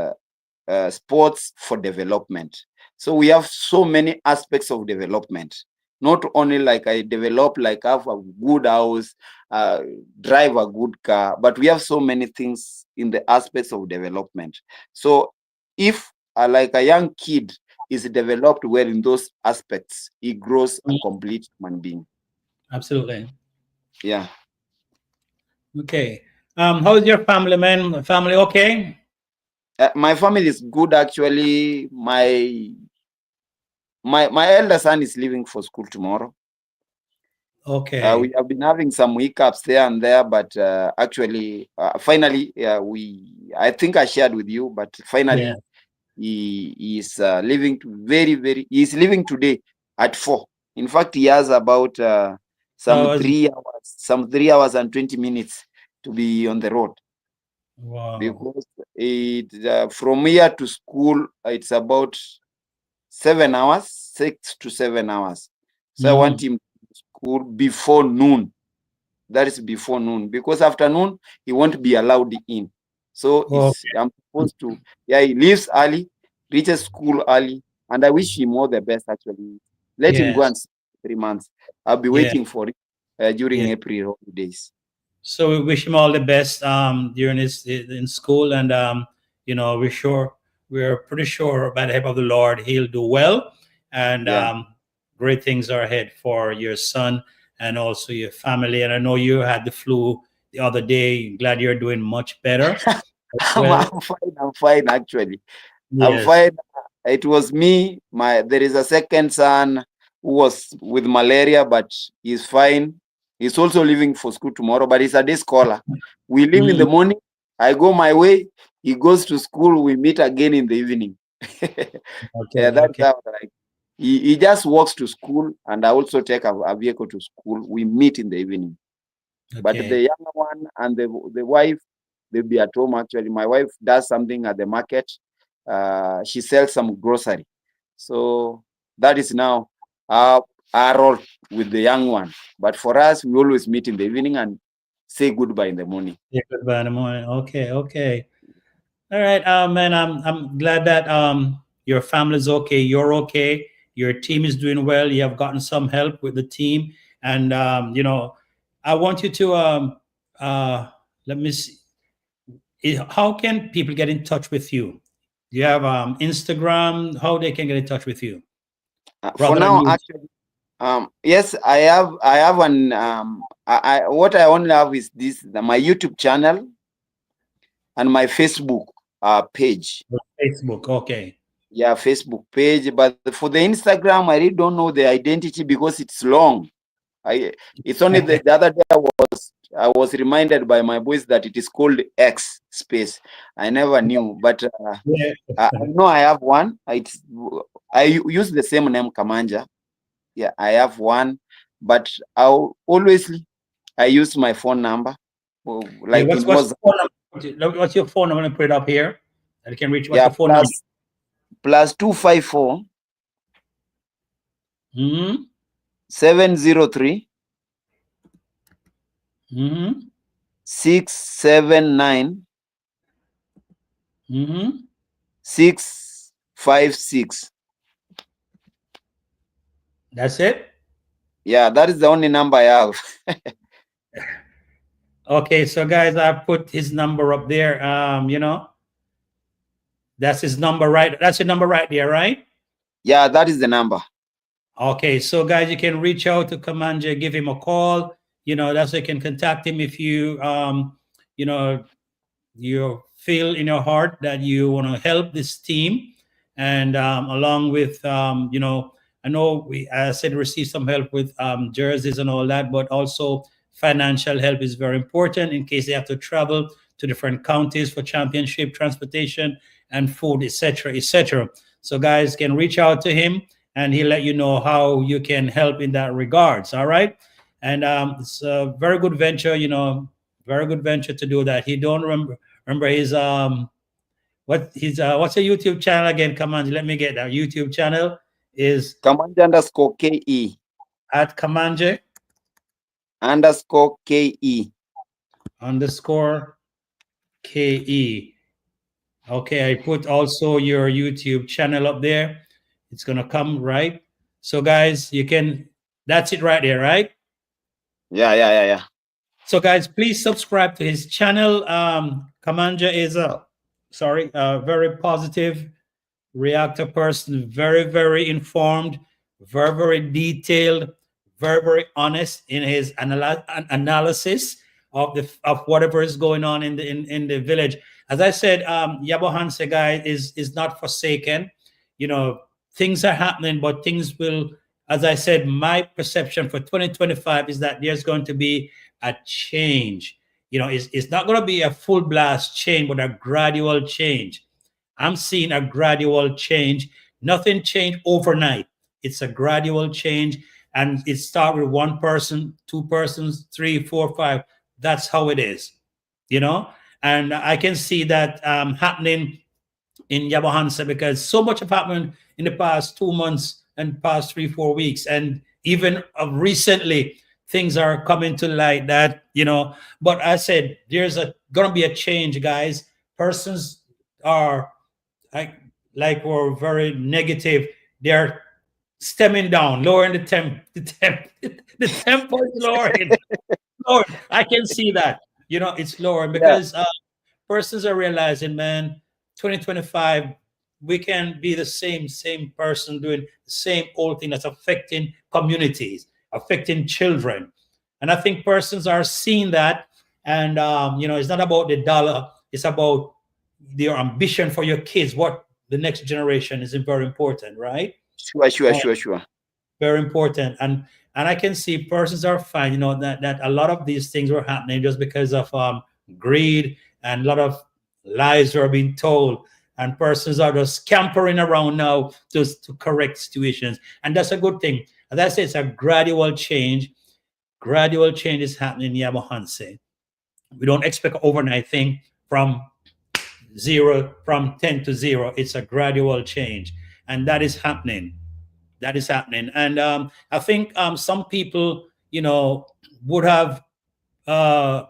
sports for development. So we have so many aspects of development. Not only I develop, have a good house, drive a good car, but we have so many things in the aspects of development. So if a young kid is developed well in those aspects, he grows a complete human being. Absolutely. Yeah. Okay. How's your family, man? Family okay? My family is good, actually. My elder son is leaving for school tomorrow. Okay. We have been having some hiccups there and there, but actually, finally, I think I shared with you, but finally, he is leaving he's leaving today at 4. In fact, he has about How was? 3 hours, some 3 hours and 20 minutes to be on the road, Wow. because from here to school it's about 7 hours, 6 to 7 hours. So I want Mm-hmm. him to school before noon. That is before noon, because after noon he won't be allowed in. So Oh, I'm supposed to, yeah, he leaves early, reaches school early, and I wish him all the best. Actually, let him go yes. and see 3 months. I'll be Yeah. waiting for it during Yeah. April holidays. So we wish him all the best during his in school, and we're pretty sure by the help of the Lord he'll do well, and Yeah. great things are ahead for your son and also your family. And I know you had the flu the other day. Glad you're doing much better as well. I'm fine. I'm fine. Actually, I'm Yes. fine. It was me. There is a second son who was with malaria, but he's fine. He's also leaving for school tomorrow, but he's a day scholar. We leave in the Mm, morning. I go my way. He goes to school. We meet again in the evening. Yeah, okay. that's Okay. how like he just walks to school, and I also take a vehicle to school. We meet in the evening. But the Okay. younger one and the wife, they'll be at home. Actually, my wife does something at the market. She sells some grocery. So that is now our, our role with the young one. But for us, we always meet in the evening and say goodbye in the morning. Yeah. Goodbye in the morning. Okay. Okay. All right, man. I'm glad that your family's okay. You're okay. Your team is doing well. You have gotten some help with the team, and I want you to uh, let me see. How can people get in touch with you? Do you have Instagram? How they can get in touch with you For rather than now, you? actually, yes, I have an what I only have is my YouTube channel and my Facebook page. Facebook. Okay. Yeah, Facebook page. But for the Instagram, I really don't know the identity because it's long. I it's only the other day I was reminded by my boys that it is called X space. I never knew, but Yeah. I know I have one. Use the same name Kamanja. Yeah, I have one, but I use my phone number. Yeah. Like What's it what's was, your phone number? What's your phone? I'm gonna put it up here. That you can reach. What's yeah, your phone number? plus 254 Hmm. 703 Hmm. 679 Hmm. 656. That's it. Yeah, that is the only number I have. Okay, so guys, I put his number up there. That's his number, right? That's your number right there, right? Yeah, that is the number. Okay, so guys, you can reach out to Kamanja, give him a call. That's how you can contact him if you know, you feel in your heart that you want to help this team, and along with I know we, as I said, receive some help with jerseys and all that, but also financial help is very important in case they have to travel to different counties for championship transportation and food, etc., etc. So guys can reach out to him, and he'll let you know how you can help in that regards. All right, and it's a very good venture, very good venture to do that. He don't remember his what's a YouTube channel again? Come on, let me get that. YouTube channel is Kamanja underscore KE at Kamanje underscore KE. underscore KE. Okay, I put also your YouTube channel up there. It's gonna come right. So guys, you can that's it right there, right? Yeah, yeah, yeah, yeah. So guys, please subscribe to his channel. Kamanja is a very positive reactor person, very, very informed, very, very detailed, very, very honest in his analysis of whatever is going on in the village. As I said, Nyabohanse guy is not forsaken. You know, things are happening, but things will, as I said, my perception for 2025 is that there's going to be a change. It's not going to be a full blast change, but a gradual change. I'm seeing a gradual change. Nothing changed overnight. It's a gradual change. and it start with one person, two persons, three, four, five. That's how it is, you know. And I can see that happening in Nyabohanse because so much have happened in the past 2 months and past 3, 4 weeks, and even recently things are coming to light that But I said there's gonna be a change, guys. Persons are like were very negative. They're stemming down, lowering the tempo is lowering. Lord, I can see that. It's lowering Yeah, because persons are realizing, man, 2025, we can be the same person doing the same old thing that's affecting communities, affecting children. And I think persons are seeing that. And, it's not about the dollar, it's about your ambition for your kids. What the next generation is very important, right? sure, sure, sure, sure. Very important. And I can see persons are fine, that a lot of these things were happening just because of greed, and a lot of lies are being told, and persons are just scampering around now just to correct situations, and that's a good thing. As I say, it's a gradual change. Gradual change is happening in Nyabohanse. We don't expect overnight thing from 10 to 0. It's a gradual change, and that is happening. That is happening. And I think some people, would have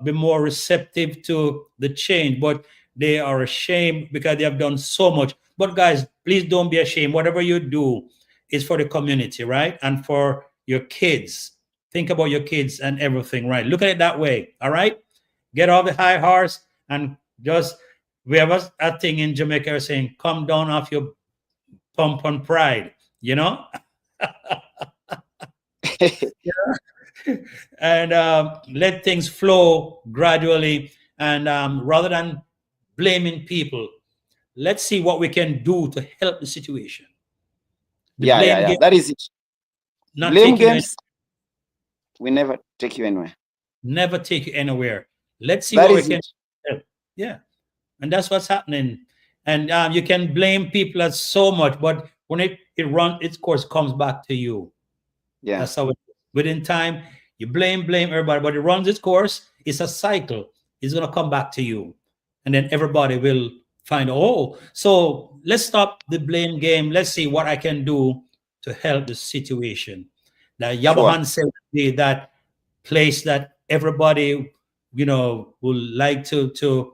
been more receptive to the change, but they are ashamed because they have done so much. But guys, please don't be ashamed. Whatever you do is for the community, right? And for your kids. Think about your kids and everything, right? Look at it that way, all right? Get off the high horse and just, we have a thing in Jamaica saying, come down off your pump on pride, you know? And let things flow gradually. And rather than blaming people, let's see what we can do to help the situation. The Yeah, yeah, blame yeah. game That is it. not Blame take you games, we never take you anywhere. never take you anywhere. Let's see That what we is can it. help. Yeah, and that's what's happening. And you can blame people as so much, but when it runs its course, comes back to you. Yeah, That's how it is. Within time, you blame everybody, but it runs its course. It's a cycle. It's gonna come back to you, and then everybody will find. Oh, so let's stop the blame game. Let's see what I can do to help the situation. Now, sure. Yabahan said that place that everybody will like to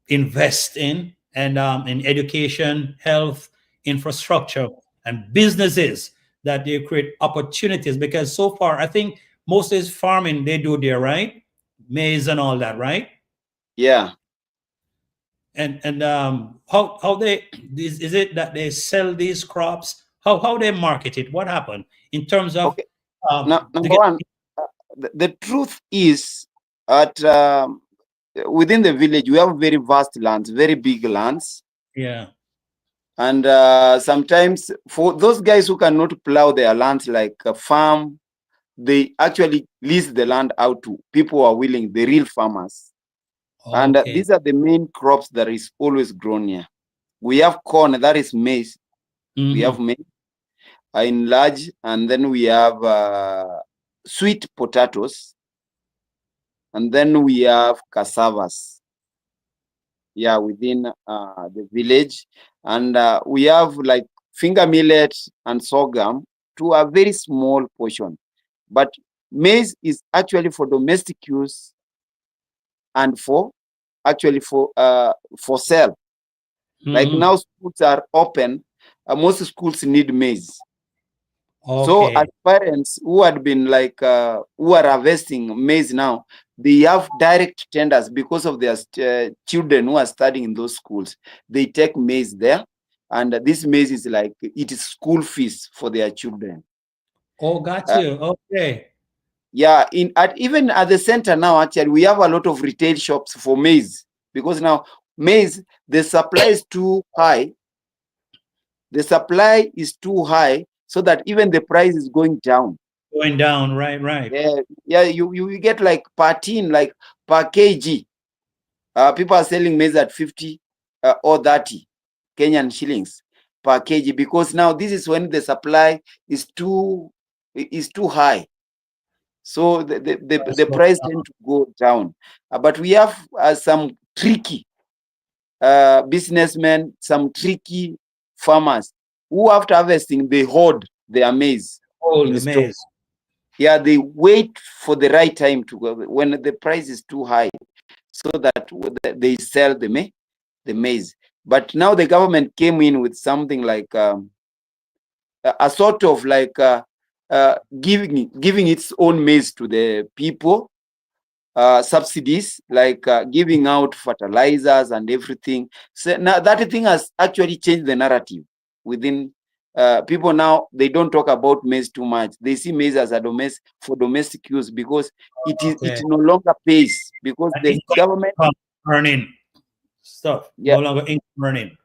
invest in, in education, health, infrastructure, and businesses, that they create opportunities. Because so far I think most is farming they do there, right? Maize and all that, right? Yeah. And how they is it that they sell these crops? How they market it? What happened in terms of Okay. Now, to number get? one, the truth is, at within the village, we have very vast lands, very big lands. Yeah. And sometimes for those guys who cannot plow their lands like a farm, they actually lease the land out to people who are willing, the real farmers. And Okay. these are the main crops that is always grown here. We have corn, that is maize. We have Mm-hmm. maize in large, and then we have sweet potatoes, and then we have cassavas. Yeah, within the village, and we have like finger millet and sorghum to a very small portion. But maize is actually for domestic use and for actually for sale. Like Mm-hmm. now, schools are open. Most schools need maize. So as Okay. parents who had been like who are harvesting maize now, they have direct tenders because of their children who are studying in those schools. They take maize there, and this maize is like it is school fees for their children. Oh, got Uh, you. Okay. yeah, in at even at the center now, actually, we have a lot of retail shops for maize because now maize, the supply is too high. The supply is too high, so that even the price is going down. Going down. Right. Right. Yeah, yeah, you get like per tin, like per kg. People are selling maize at 50 or 30 Kenyan shillings per kg, because now this is when the supply is too is too high. So That's the what, price tend to go down. But we have some tricky businessmen, some tricky farmers who after harvesting they hoard their maize oh, in the stock. maize. Yeah, they wait for the right time to go when the price is too high, so that they sell the maize. But now the government came in with something like a sort of like giving its own maize to the people, subsidies like giving out fertilizers and everything. So now that thing has actually changed the narrative within people. Now they don't talk about maize too much. They see maize as a domestic use, because it Okay. no longer pays, because And the government, income earning stuff. yeah, No longer income earning.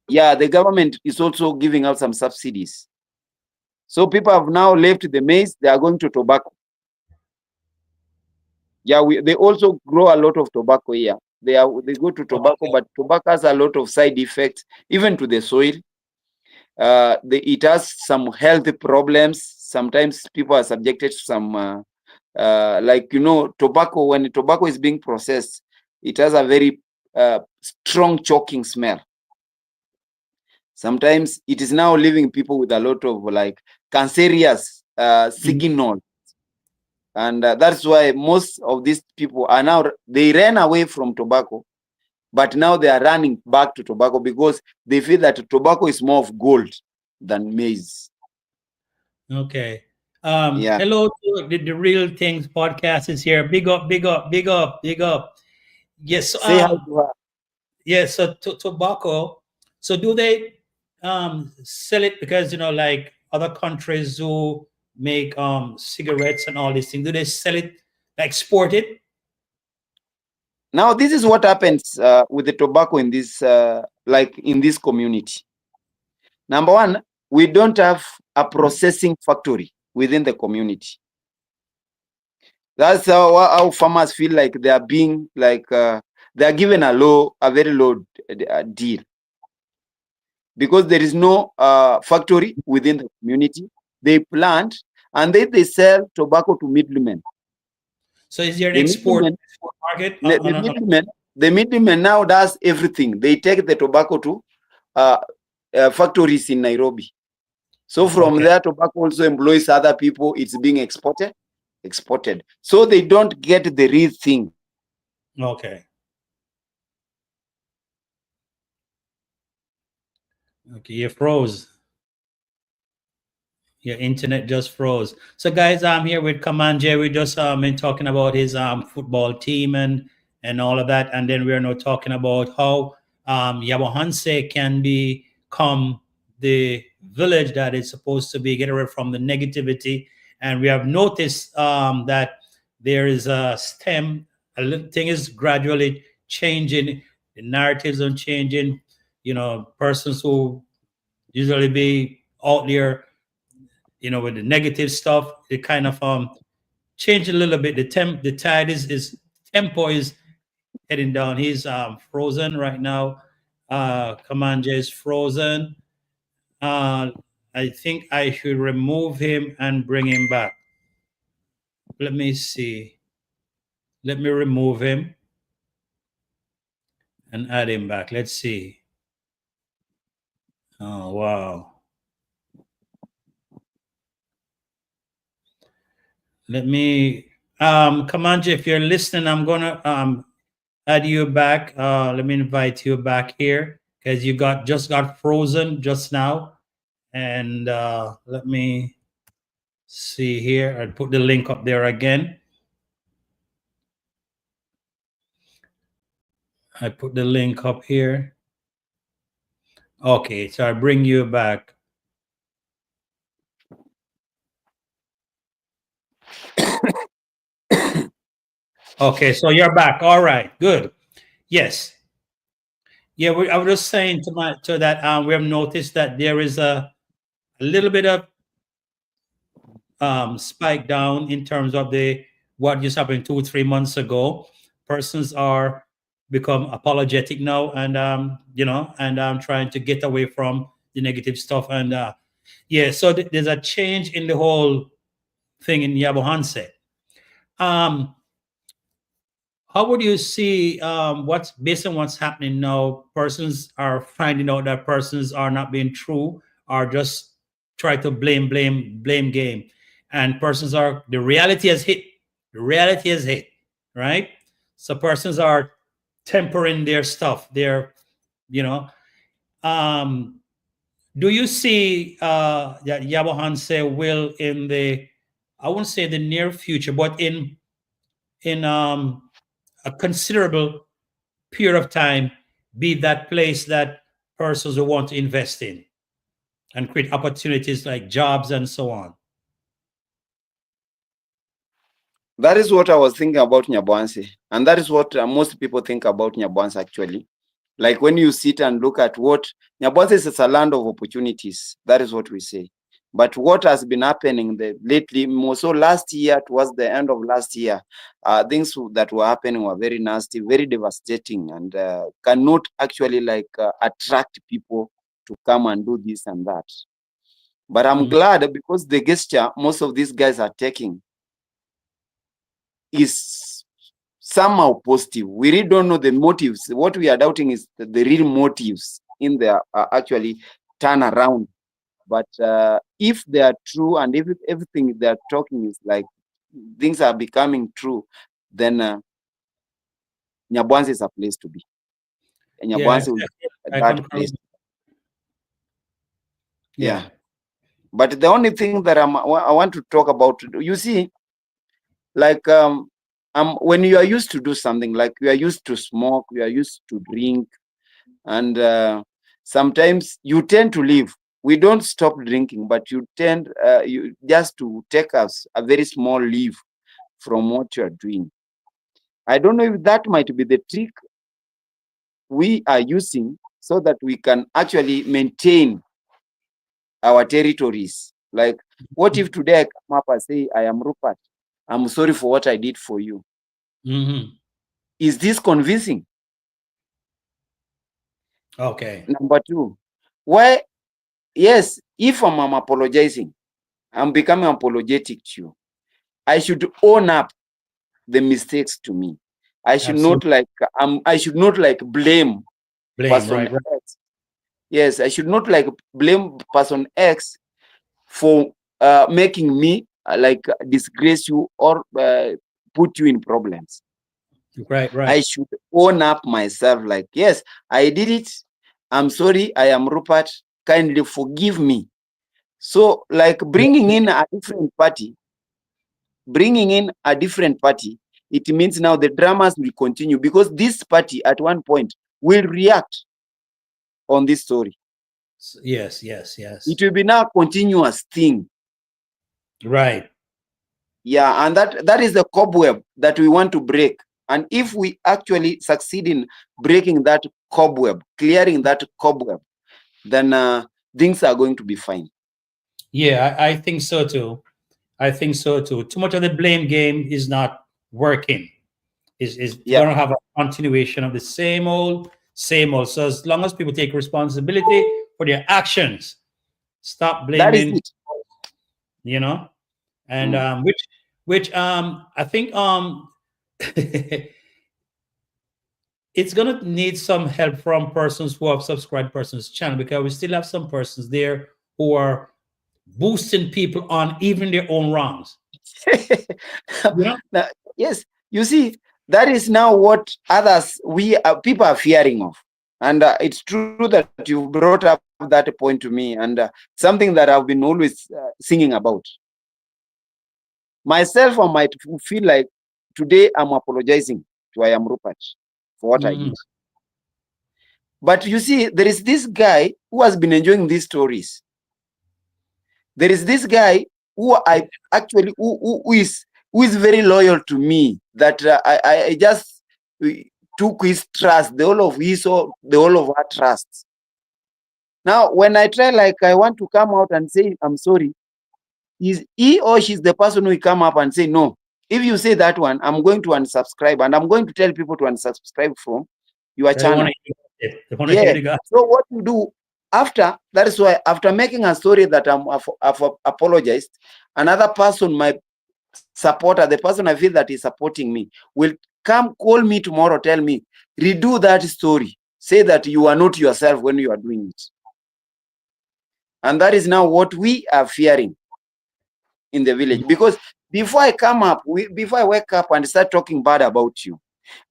yeah, the government is also giving out some subsidies. So people have now left the maize, they are going to tobacco. Yeah, they also grow a lot of tobacco here. They go to tobacco, Okay. but tobacco has a lot of side effects, even to the soil. It has some health problems. Sometimes people are subjected to some, like tobacco. When tobacco is being processed, it has a very strong choking smell. Sometimes it is now leaving people with a lot of like cancerous Mhm. signal, and that's why most of these people are now they ran away from tobacco, but now they are running back to tobacco because they feel that tobacco is more of gold than maize. Okay. Yeah. Hello to the Real Things podcast is here. Big up, big up, big up, big up. Yes. Say hi to her. Yes. So tobacco. So do they sell it because like other countries who make cigarettes and all these things? Do they sell it, export it? Now, this is what happens with the tobacco in this, like in this community. Number one, we don't have a processing factory within the community. That's how farmers feel like they are being like they are given a very low deal, because there is no factory within the community. They plant and they sell tobacco to middlemen. So is there an The middleman, export market the, the middleman, the middleman now does everything. They take the tobacco to uh, factories in Nairobi. So from okay. there, tobacco also employs other people. It's being exported. So they don't get the real thing. Okay. Okay. You froze. Your internet just froze. So, guys, I'm here with Command J. We just been talking about his football team and all of that, and then we are now talking about how Nyabohanse can become the village that is supposed to be, get away from the negativity. And we have noticed that there is a stem. A little thing is gradually changing. The narratives are changing. Persons who usually be out there with the negative stuff, it kind of changed a little bit. The tide is tempo is heading down. He's frozen right now. Commander is frozen. Uh, I think I should remove him and bring him back. Let me see. Let me remove him and add him back. Let's see. Oh wow. Let me Commander, if you're listening, I'm gonna add you back. Let me invite you back here because you got frozen just now. And let me see here. I'll put the link up there again. I put the link up here. Okay, so I bring you back. Okay, so you're back. All right, good. Yes. Yeah, I was just saying to that we have noticed that there is a little bit of spike down in terms of the what just happened 2 3 months ago. Persons are become apologetic now, and and trying to get away from the negative stuff. And yeah, so there's a change in the whole thing in Nyabohanse. Um, how would you see what's based on what's happening now? Persons are finding out that persons are not being true, or just try to blame game, and persons are the reality has hit. The reality has hit, right? So persons are tempering their stuff. They're, you know, um, do you see that Yabohanse will in the, I won't say the near future, but in a considerable period of time, be that place that persons will want to invest in and create opportunities like jobs and so on? That is what I was thinking about Nyabohanse, and that is what most people think about Nyabohanse actually. Like when you sit and look at what Nyabohanse is a land of opportunities. That is what we say. But what has been happening lately, more so last year, towards the end of last year, things that were happening were very nasty, very devastating, and cannot actually attract people to come and do this and that. But I'm Mhm. glad because the gesture most of these guys are taking is somehow positive. We really don't know the motives. What we are doubting is the real motives in their actually turn around. But if they are true, and if everything they are talking is like things are becoming true, then Nyabohanse is a place to be. Yeah, Nyabohanse will be I that concur. place. Yeah. Yeah. But the only thing that I want to talk about, you see, like when you are used to do something, like you are used to smoke, you are used to drink, and sometimes you tend to leave. We don't stop drinking, but you tend you just to take us a very small leave from what you are doing. I don't know if that might be the trick we are using so that we can actually maintain our territories. Like, what if today I come up and say, I am Rupert, I'm sorry for what I did for you? Hmm. Is this convincing? Okay. Number two, why? Yes, if I'm apologizing, I'm becoming apologetic to you. I should own up the mistakes to me. I should not Absolutely. I should not blame Blame. person Right. Right. X. Yes, I should not blame person X for making me disgrace you or put you in problems. Right. I Right. should own up myself. Like, yes, I did it. I'm sorry. I am Rupert. Kindly forgive me. So, like bringing in a different party, it means now the dramas will continue because this party at one point will react on this story. Yes. Yes. Yes. It will be now a continuous thing. Right. Yeah, and that is the cobweb that we want to break. And if we actually succeed in breaking that cobweb, clearing that cobweb, then things are going to be fine. Yeah, I think so too. I think so too. Too much of the blame game is not working. Is Yeah, going to have a continuation of the same old, same old. So as long as people take responsibility for their actions, stop that is blaming, it. you know, and Mm. which I think it's gonna need some help from persons who have subscribed persons channel, because we still have some persons there who are boosting people on even their own wrongs. You know? Now, yes, you see, that is now what others people are fearing of, and it's true that you brought up that point to me, and something that I've been always singing about. Myself, I might feel like today I'm apologizing to I am Rupert for what I Mhm. did, but you see, there is this guy who has been enjoying these stories. There is this guy who I actually who is very loyal to me, that I just uh, took his trust, the whole of his or the whole of our trust. Now when I try, like, I want to come out and say I'm sorry, is he or she's the person who will come up and say no. If you say that one, I'm going to unsubscribe, and I'm going to tell people to unsubscribe from your They want channel. to hear it. They want to hear Yeah. the guy. So what you do after that is why after making a story that I've apologized, another person might supporter, the person I feel that is supporting me, will come call me tomorrow, tell me, redo that story. Say that you are not yourself when you are doing it. And that is now what we are fearing in the village. Because before I come up, before I wake up and start talking bad about you,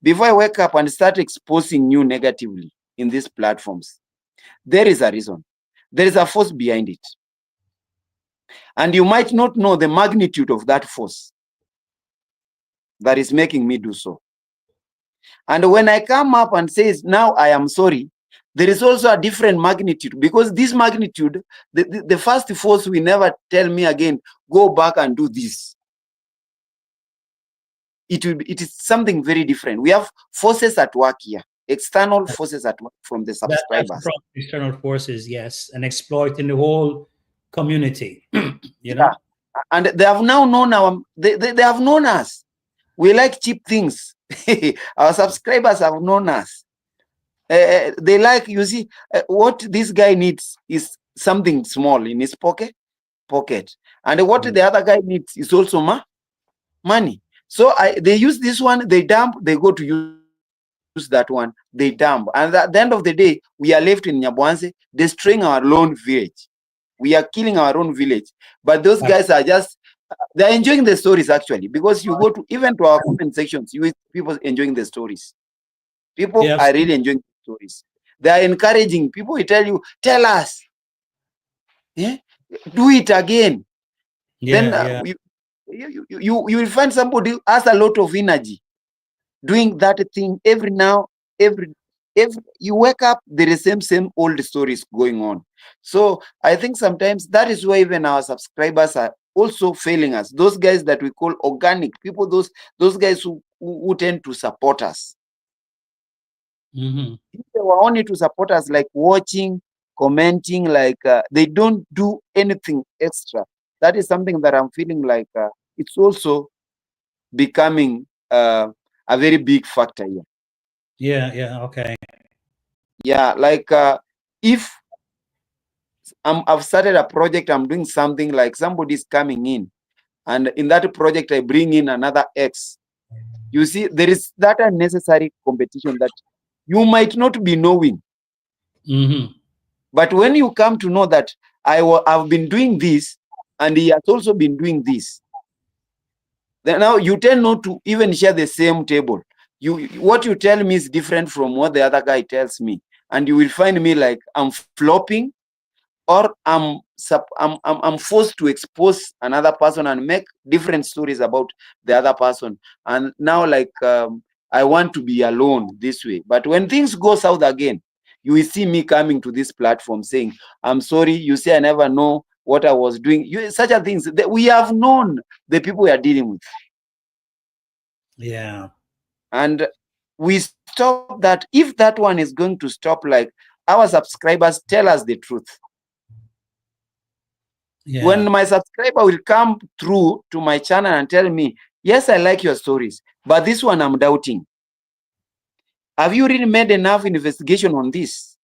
before I wake up and start exposing you negatively in these platforms, there is a reason. There is a force behind it. And you might not know the magnitude of that force that is making me do so. And when I come up and says, now I am sorry, there is also a different magnitude, because this magnitude, the first force will never tell me again, go back and do this. It is something very different. We have forces at work here, external forces at work from the That's the subscribers. problem. External forces, yes, and exploiting the whole community. you Yeah. know. And they have now known they have known us. We like cheap things. Our subscribers have known us. They like, you see, what this guy needs is something small in his pocket, and what the other guy needs is also money. So they use this one, they dump, they go to use that one, they dump, and at the end of the day, we are left in Nyabohanse destroying our own village. We are killing our own village, but those guys Right. are just, they're enjoying the stories actually, because you go to even to our comment sections, you see people enjoying the stories. People Yes. are really enjoying the stories. They are encouraging people. We tell you, tell us, yeah, do it again. Then Yeah. Yeah. you will find somebody who has a lot of energy doing that thing every now, every you wake up, there is same old stories going on. So I think sometimes that is why even our subscribers are also failing us. Those guys that we call organic people, those guys who tend to support us. Hmm. If they were only to support us, like watching, commenting, like they don't do anything extra. That is something that I'm feeling like it's also becoming a very big factor here. Yeah. Yeah. Okay. Yeah, like if I've started a project, I'm doing something, like somebody's coming in, and in that project I bring in another X. You see, there is that unnecessary competition that you might not be knowing. Hmm. But when you come to know that I've been doing this and he has also been doing this, then now you tend not to even share the same table. What you tell me is different from what the other guy tells me, and you will find me like I'm flopping, or I'm forced to expose another person and make different stories about the other person. And now like I want to be alone this way. But when things go south again, you will see me coming to this platform saying, I'm sorry, you say I never know what I was doing. Such a things that we have known the people we are dealing with. Yeah. And we stop that. If that one is going to stop, like, our subscribers tell us the truth. When Yeah. my subscriber will come through to my channel and tell me, yes, I like your stories, but this one I'm doubting. Have you really made enough investigation on this?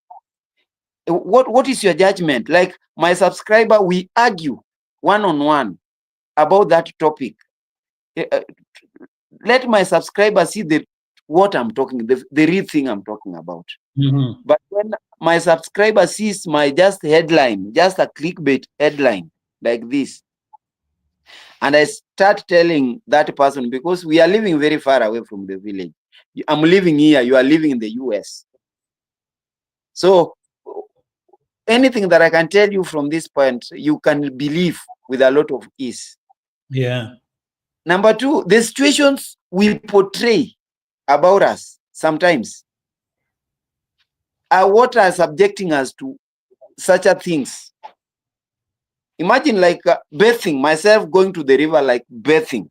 What is your judgment? Like, my subscriber, we argue one-on-one about that topic. Let my subscriber see what I'm talking, the real thing I'm talking about. Hmm. But when my subscriber sees my just headline, just a clickbait headline like this, and I start telling that person, because we are living very far away from the village. I'm living here, you are living in the US. So anything that I can tell you from this point, you can believe with a lot of ease. Yeah. Number two, the situations we portray about us sometimes are what are subjecting us to such a things. Imagine like bathing, myself going to the river, like bathing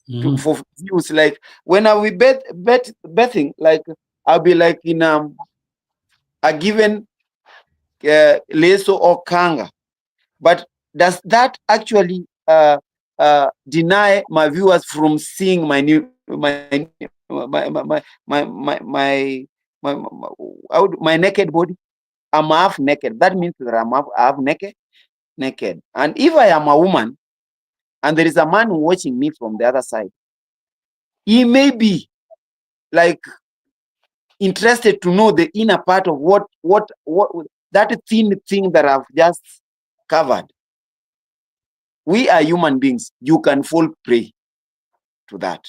Hmm. for views. Like when I will bathing, like I'll be like in a given leso or kanga. But does that actually deny my viewers from seeing my new my naked body? I'm half naked. That means that I'm half naked. And if I am a woman, and there is a man watching me from the other side, he may be like interested to know the inner part of what that thin thing that I've just covered. We are human beings. You can fall prey to that.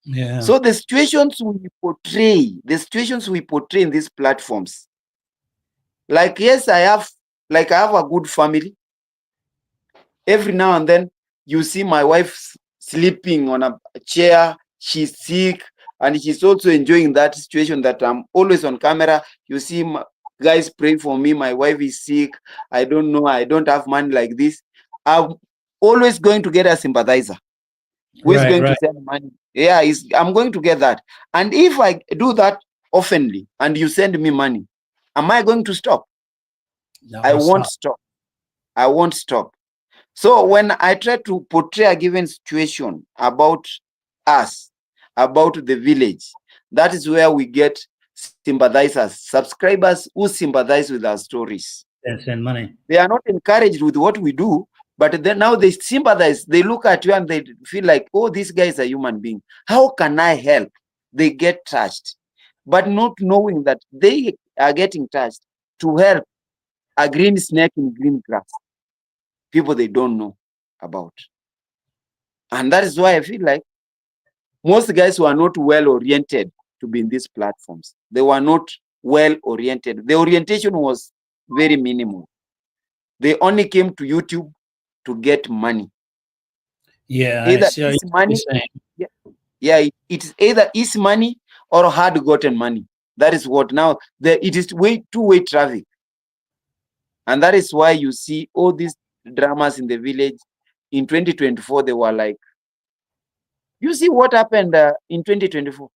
Yeah. So the situations we portray in these platforms, like, yes, I have a good family. Every now and then you see my wife sleeping on a chair, she's sick, and she's also enjoying that situation that I'm always on camera. You see guys pray for me, my wife is sick, I don't know, I don't have money like this. I'm always going to get a sympathizer who is Right, going to right. send money. Yeah, I'm going to get that. And if I do that oftenly and you send me money, am I going to stop? I Never won't stop. stop. I won't stop. So when I try to portray a given situation about us, about the village, that is where we get sympathizers, subscribers who sympathize with our stories. And send money. They are not encouraged with what we do, but then now they sympathize. They look at you and they feel like, oh, this guy is a human being. How can I help? They get touched, but not knowing that they are getting touched to help a green snake in green grass. People they don't know about. And that is why I feel like most guys were not well oriented to be in these platforms. They were not well oriented. The orientation was very minimal. They only came to YouTube to get money. Yeah, I Either see how easy you're money, saying. yeah, yeah, it's either easy money or hard gotten money. That is what now it is two-way traffic. And that is why you see all these dramas in the village. In 2024, they were like, you see what happened in 2024.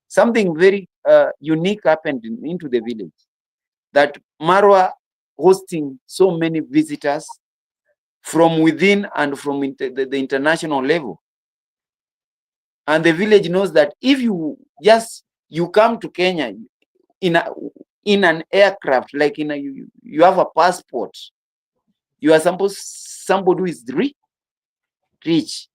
Something very unique happened into the village. That Marwa hosting so many visitors from within and from the international level. And the village knows that if you come to Kenya in an aircraft, like you have a passport, you are somebody who is rich.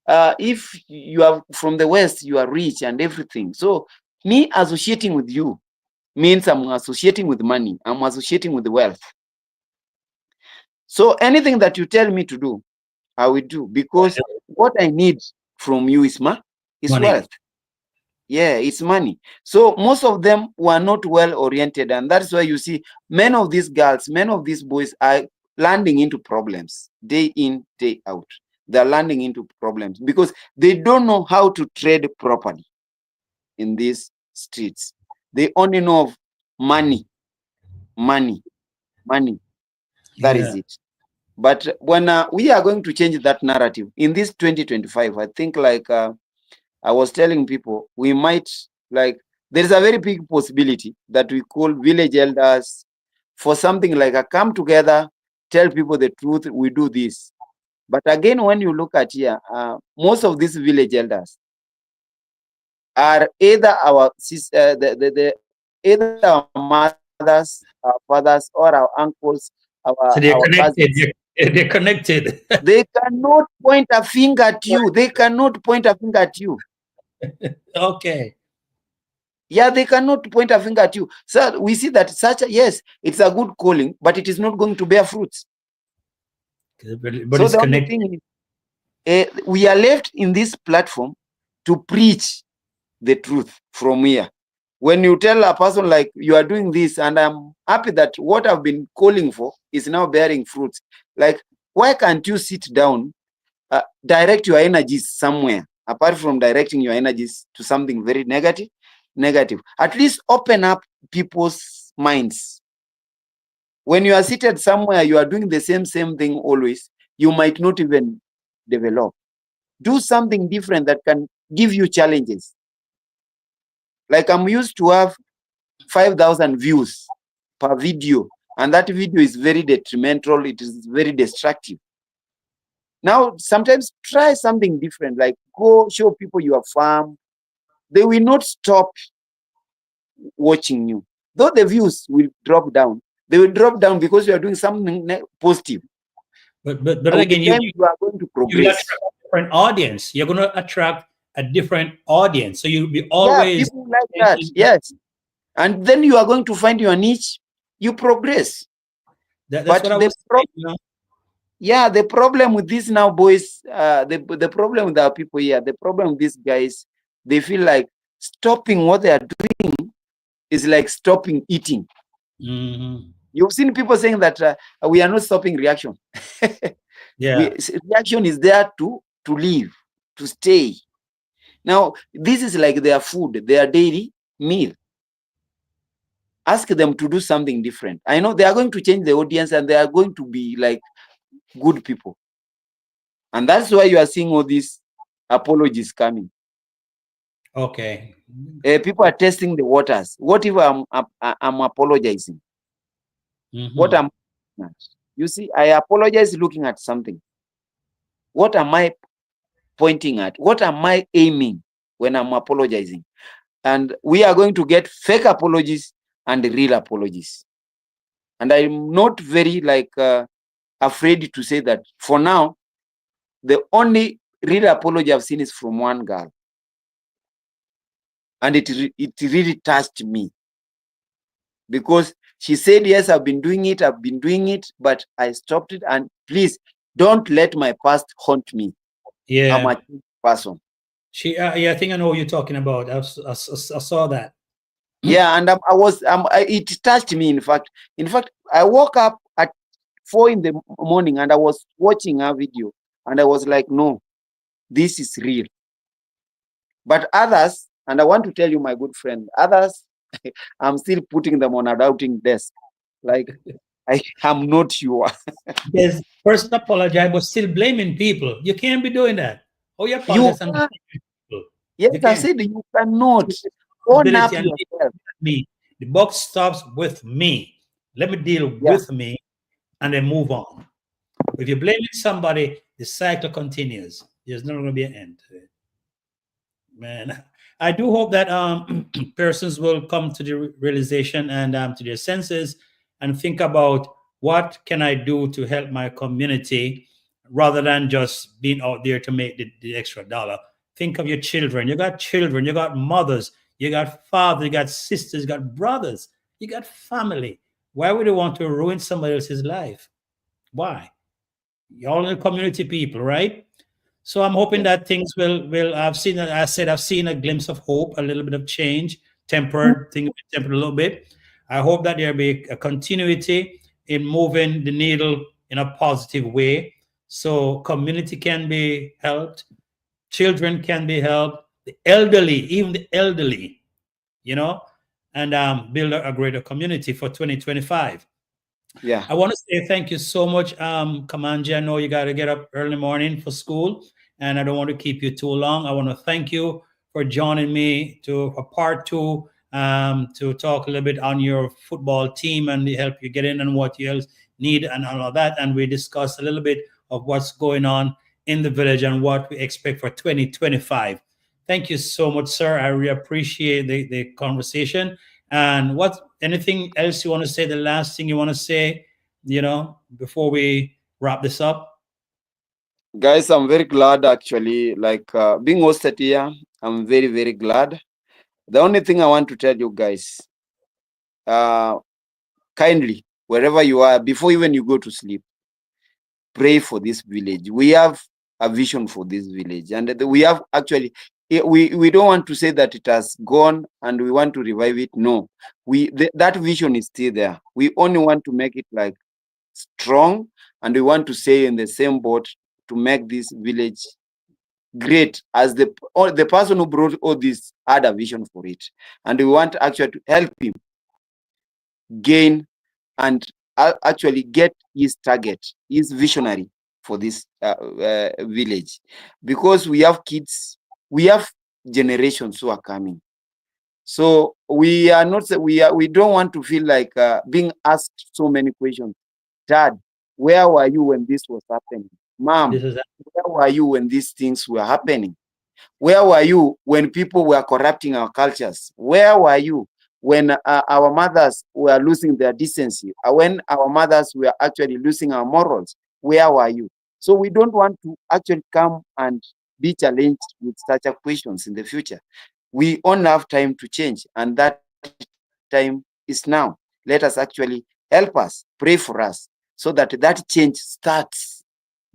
If you are from the West, you are rich and everything. So me associating with you means I'm associating with money. I'm associating with wealth. So anything that you tell me to do, I will do, because what I need from you is Money. wealth. Yeah, it's money. So most of them were not well oriented, and that's why you see many of these girls, many of these boys are landing into problems day in, day out. They're landing into problems because they don't know how to trade properly in these streets. They only know of money, money, money. That is Yeah. it. But when we are going to change that narrative in this 2025, I think like I was telling people, we might like, there is a very big possibility that we call village elders for something like a come together, tell people the truth, we do this. But again, when you look at here, most of these village elders are either either our mothers, our fathers, or our uncles, our So they're cousins. connected. They're connected. They cannot point a finger at you. They cannot point a finger at you. Okay. Yeah, they cannot point a finger at you. So we see that yes, it's a good calling, but it is not going to bear fruits. But So it's the only connected. thing is, we are left in this platform to preach the truth from here. When you tell a person like you are doing this, and I'm happy that what I've been calling for is now bearing fruits. Like, why can't you sit down, direct your energies somewhere apart from directing your energies to something very negative? At least open up people's minds. When you are seated somewhere, you are doing the same thing always, you might not even develop. Do something different that can give you challenges. Like, I'm used to have 5,000 views per video, and that video is very detrimental, it is very destructive. Now sometimes try something different, like go show people your farm. They will not stop watching you, though the views will drop down. They will drop down because you are doing something positive. But With again, time, you are going to you will attract progress. a different audience. You're going to attract a different audience. So you'll be Yeah, always people like that. Yes. And then you are going to find your niche, you progress. that's But what I was saying. You know? yeah, the problem with this now, boys, the problem with our people here, the problem with these guys, they feel like stopping what they are doing is like stopping eating. Mhm. You've seen people saying that we are not stopping reaction. Yeah, Reaction is there to live, to stay. Now, this is like their food, their daily meal. Ask them to do something different. I know they are going to change the audience and they are going to be like good people. And that's why you are seeing all these apologies coming. okay. People are testing the waters. What if I'm apologizing? What Hmm. am I? You see, I apologize looking at something. What am I pointing at? What am I aiming when I'm apologizing? And we are going to get fake apologies and real apologies. And I'm not very afraid to say that for now, the only real apology I've seen is from one girl. And it really touched me because she said, yes, I've been doing it, but I stopped it. And please don't let my past haunt me. I'm a Yeah. person. Yeah, I think I know what you're talking about. I saw that. Yeah, and it touched me. In fact, I woke up at 4 in the morning and I was watching a video, and I was like, no, this is real. But others, and I want to tell you, my good friend, others, I'm still putting them on a doubting desk. Like, I am not you. There's person apologize, but still blaming people. You can't be doing that. Oh, you You apologize and are, blame people. yes, You I can't. said you cannot Take own responsibility up and leave yourself. me. The buck stops with me. Let me deal Yeah. with me and then move on. If you're blaming somebody, the cycle continues. There's never going to be an end to it. Man, I do hope that persons will come to the realization and to their senses and think about what can I do to help my community rather than just being out there to make the extra dollar. Think of your children. You got mothers, you got fathers, you got sisters, you got brothers, you got family. Why would you want to ruin somebody else's life? Why? Y'all in the community people, right? So I'm hoping Yes. that things will. I've seen. I said I've seen a glimpse of hope, a little bit of change, tempered things tempered a little bit. I hope that there be a continuity in moving the needle in a positive way, so community can be helped, children can be helped, the elderly, even the elderly, you know, and build a greater community for 2025. Yeah. I want to say thank you so much, Kamanja. I know you got to get up early morning for school, and I don't want to keep you too long. I want to thank you for joining me to a part two to talk a little bit on your football team and help you get in and what you else need and all of that. And we discussed a little bit of what's going on in the village and what we expect for 2025. Thank you so much, sir. I really appreciate the conversation. And what anything else you want to say? The last thing you want to say, before we wrap this up? Guys, I'm very glad actually, being hosted here. I'm very, very glad. The only thing I want to tell you guys, uh, kindly, wherever you are, before even you go to sleep, pray for this village. We have a vision for this village, and we have actually, we don't want to say that it has gone and we want to revive it. No, that vision is still there. We only want to make it like strong, and we want to say in the same boat to make this village great as the person who brought all this had a vision for it, and we want actually to help him gain and actually get his target, his visionary for this village, because we have kids, we have generations who are coming. So we are not, we don't want to feel like being asked so many questions. Dad, where were you when this was happening? Mom, This is where were you when these things were happening? Where were you when people were corrupting our cultures? Where were you when our mothers were losing their decency? When our mothers were actually losing our morals? where were you? So we don't want to actually come and be challenged with such a questions in the future. We only have time to change, and that time is now. Let us actually help us, pray for us, so that change starts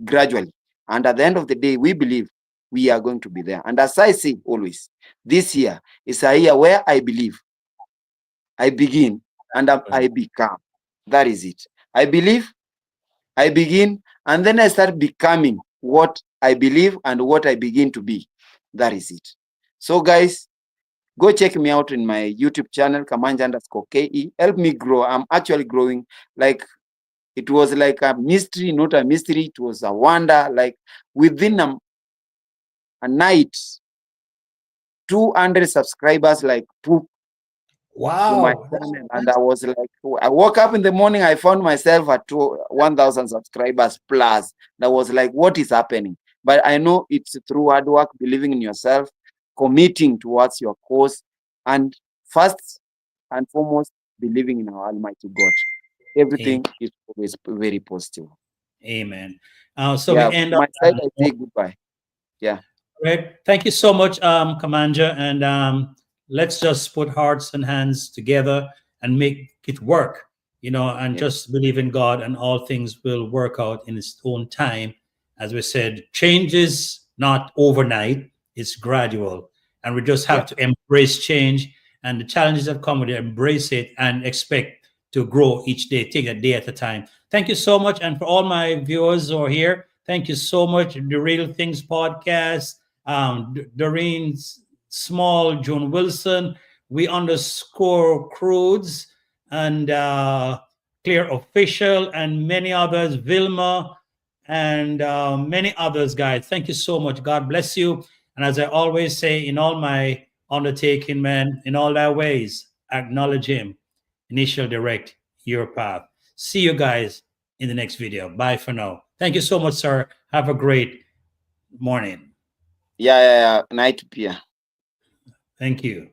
gradually. And at the end of the day, we believe we are going to be there. And as I say always, this year is a year where I believe, I begin, and I become. That is it. I believe, I begin, and then I start becoming what I believe and what I begin to be. That is it. So, guys, go check me out in my YouTube channel, Kamanja_KE. Help me grow. I'm actually growing. Like, it was like a mystery, not a mystery. It was a wonder. Like, within a night, 200 subscribers, like, poop to my Wow. channel. And I was like, I woke up in the morning, I found myself at 1,000 subscribers plus. That was like, what is happening? But I know it's through hard work, believing in yourself, committing towards your cause, and first and foremost, believing in our Almighty God. Amen. Everything is always very positive. Amen. So we Yeah, end from on my side, I that. say goodbye. Yeah. Right. Thank you so much, Commander. And let's just put hearts and hands together and make it work, and Yeah. just believe in God, and all things will work out in its own time. As we said, change is not overnight, it's gradual. And we just Yeah. have to embrace change, and the challenges that come with it, embrace it and expect to grow each day, take a day at a time. Thank you so much. And for all my viewers who are here, thank you so much. The Real Things Podcast, Doreen Small, Joan Wilson, we underscore Crudes, and Clear Official, and many others, Vilma, and many others, guys. Thank you so much. God bless you. And as I always say, in all my undertaking, man, in all thy ways, acknowledge Him, and He shall direct your path. See you guys in the next video. Bye for now. Thank you so much, sir. Have a great morning. Yeah. Night, Pia. Thank you.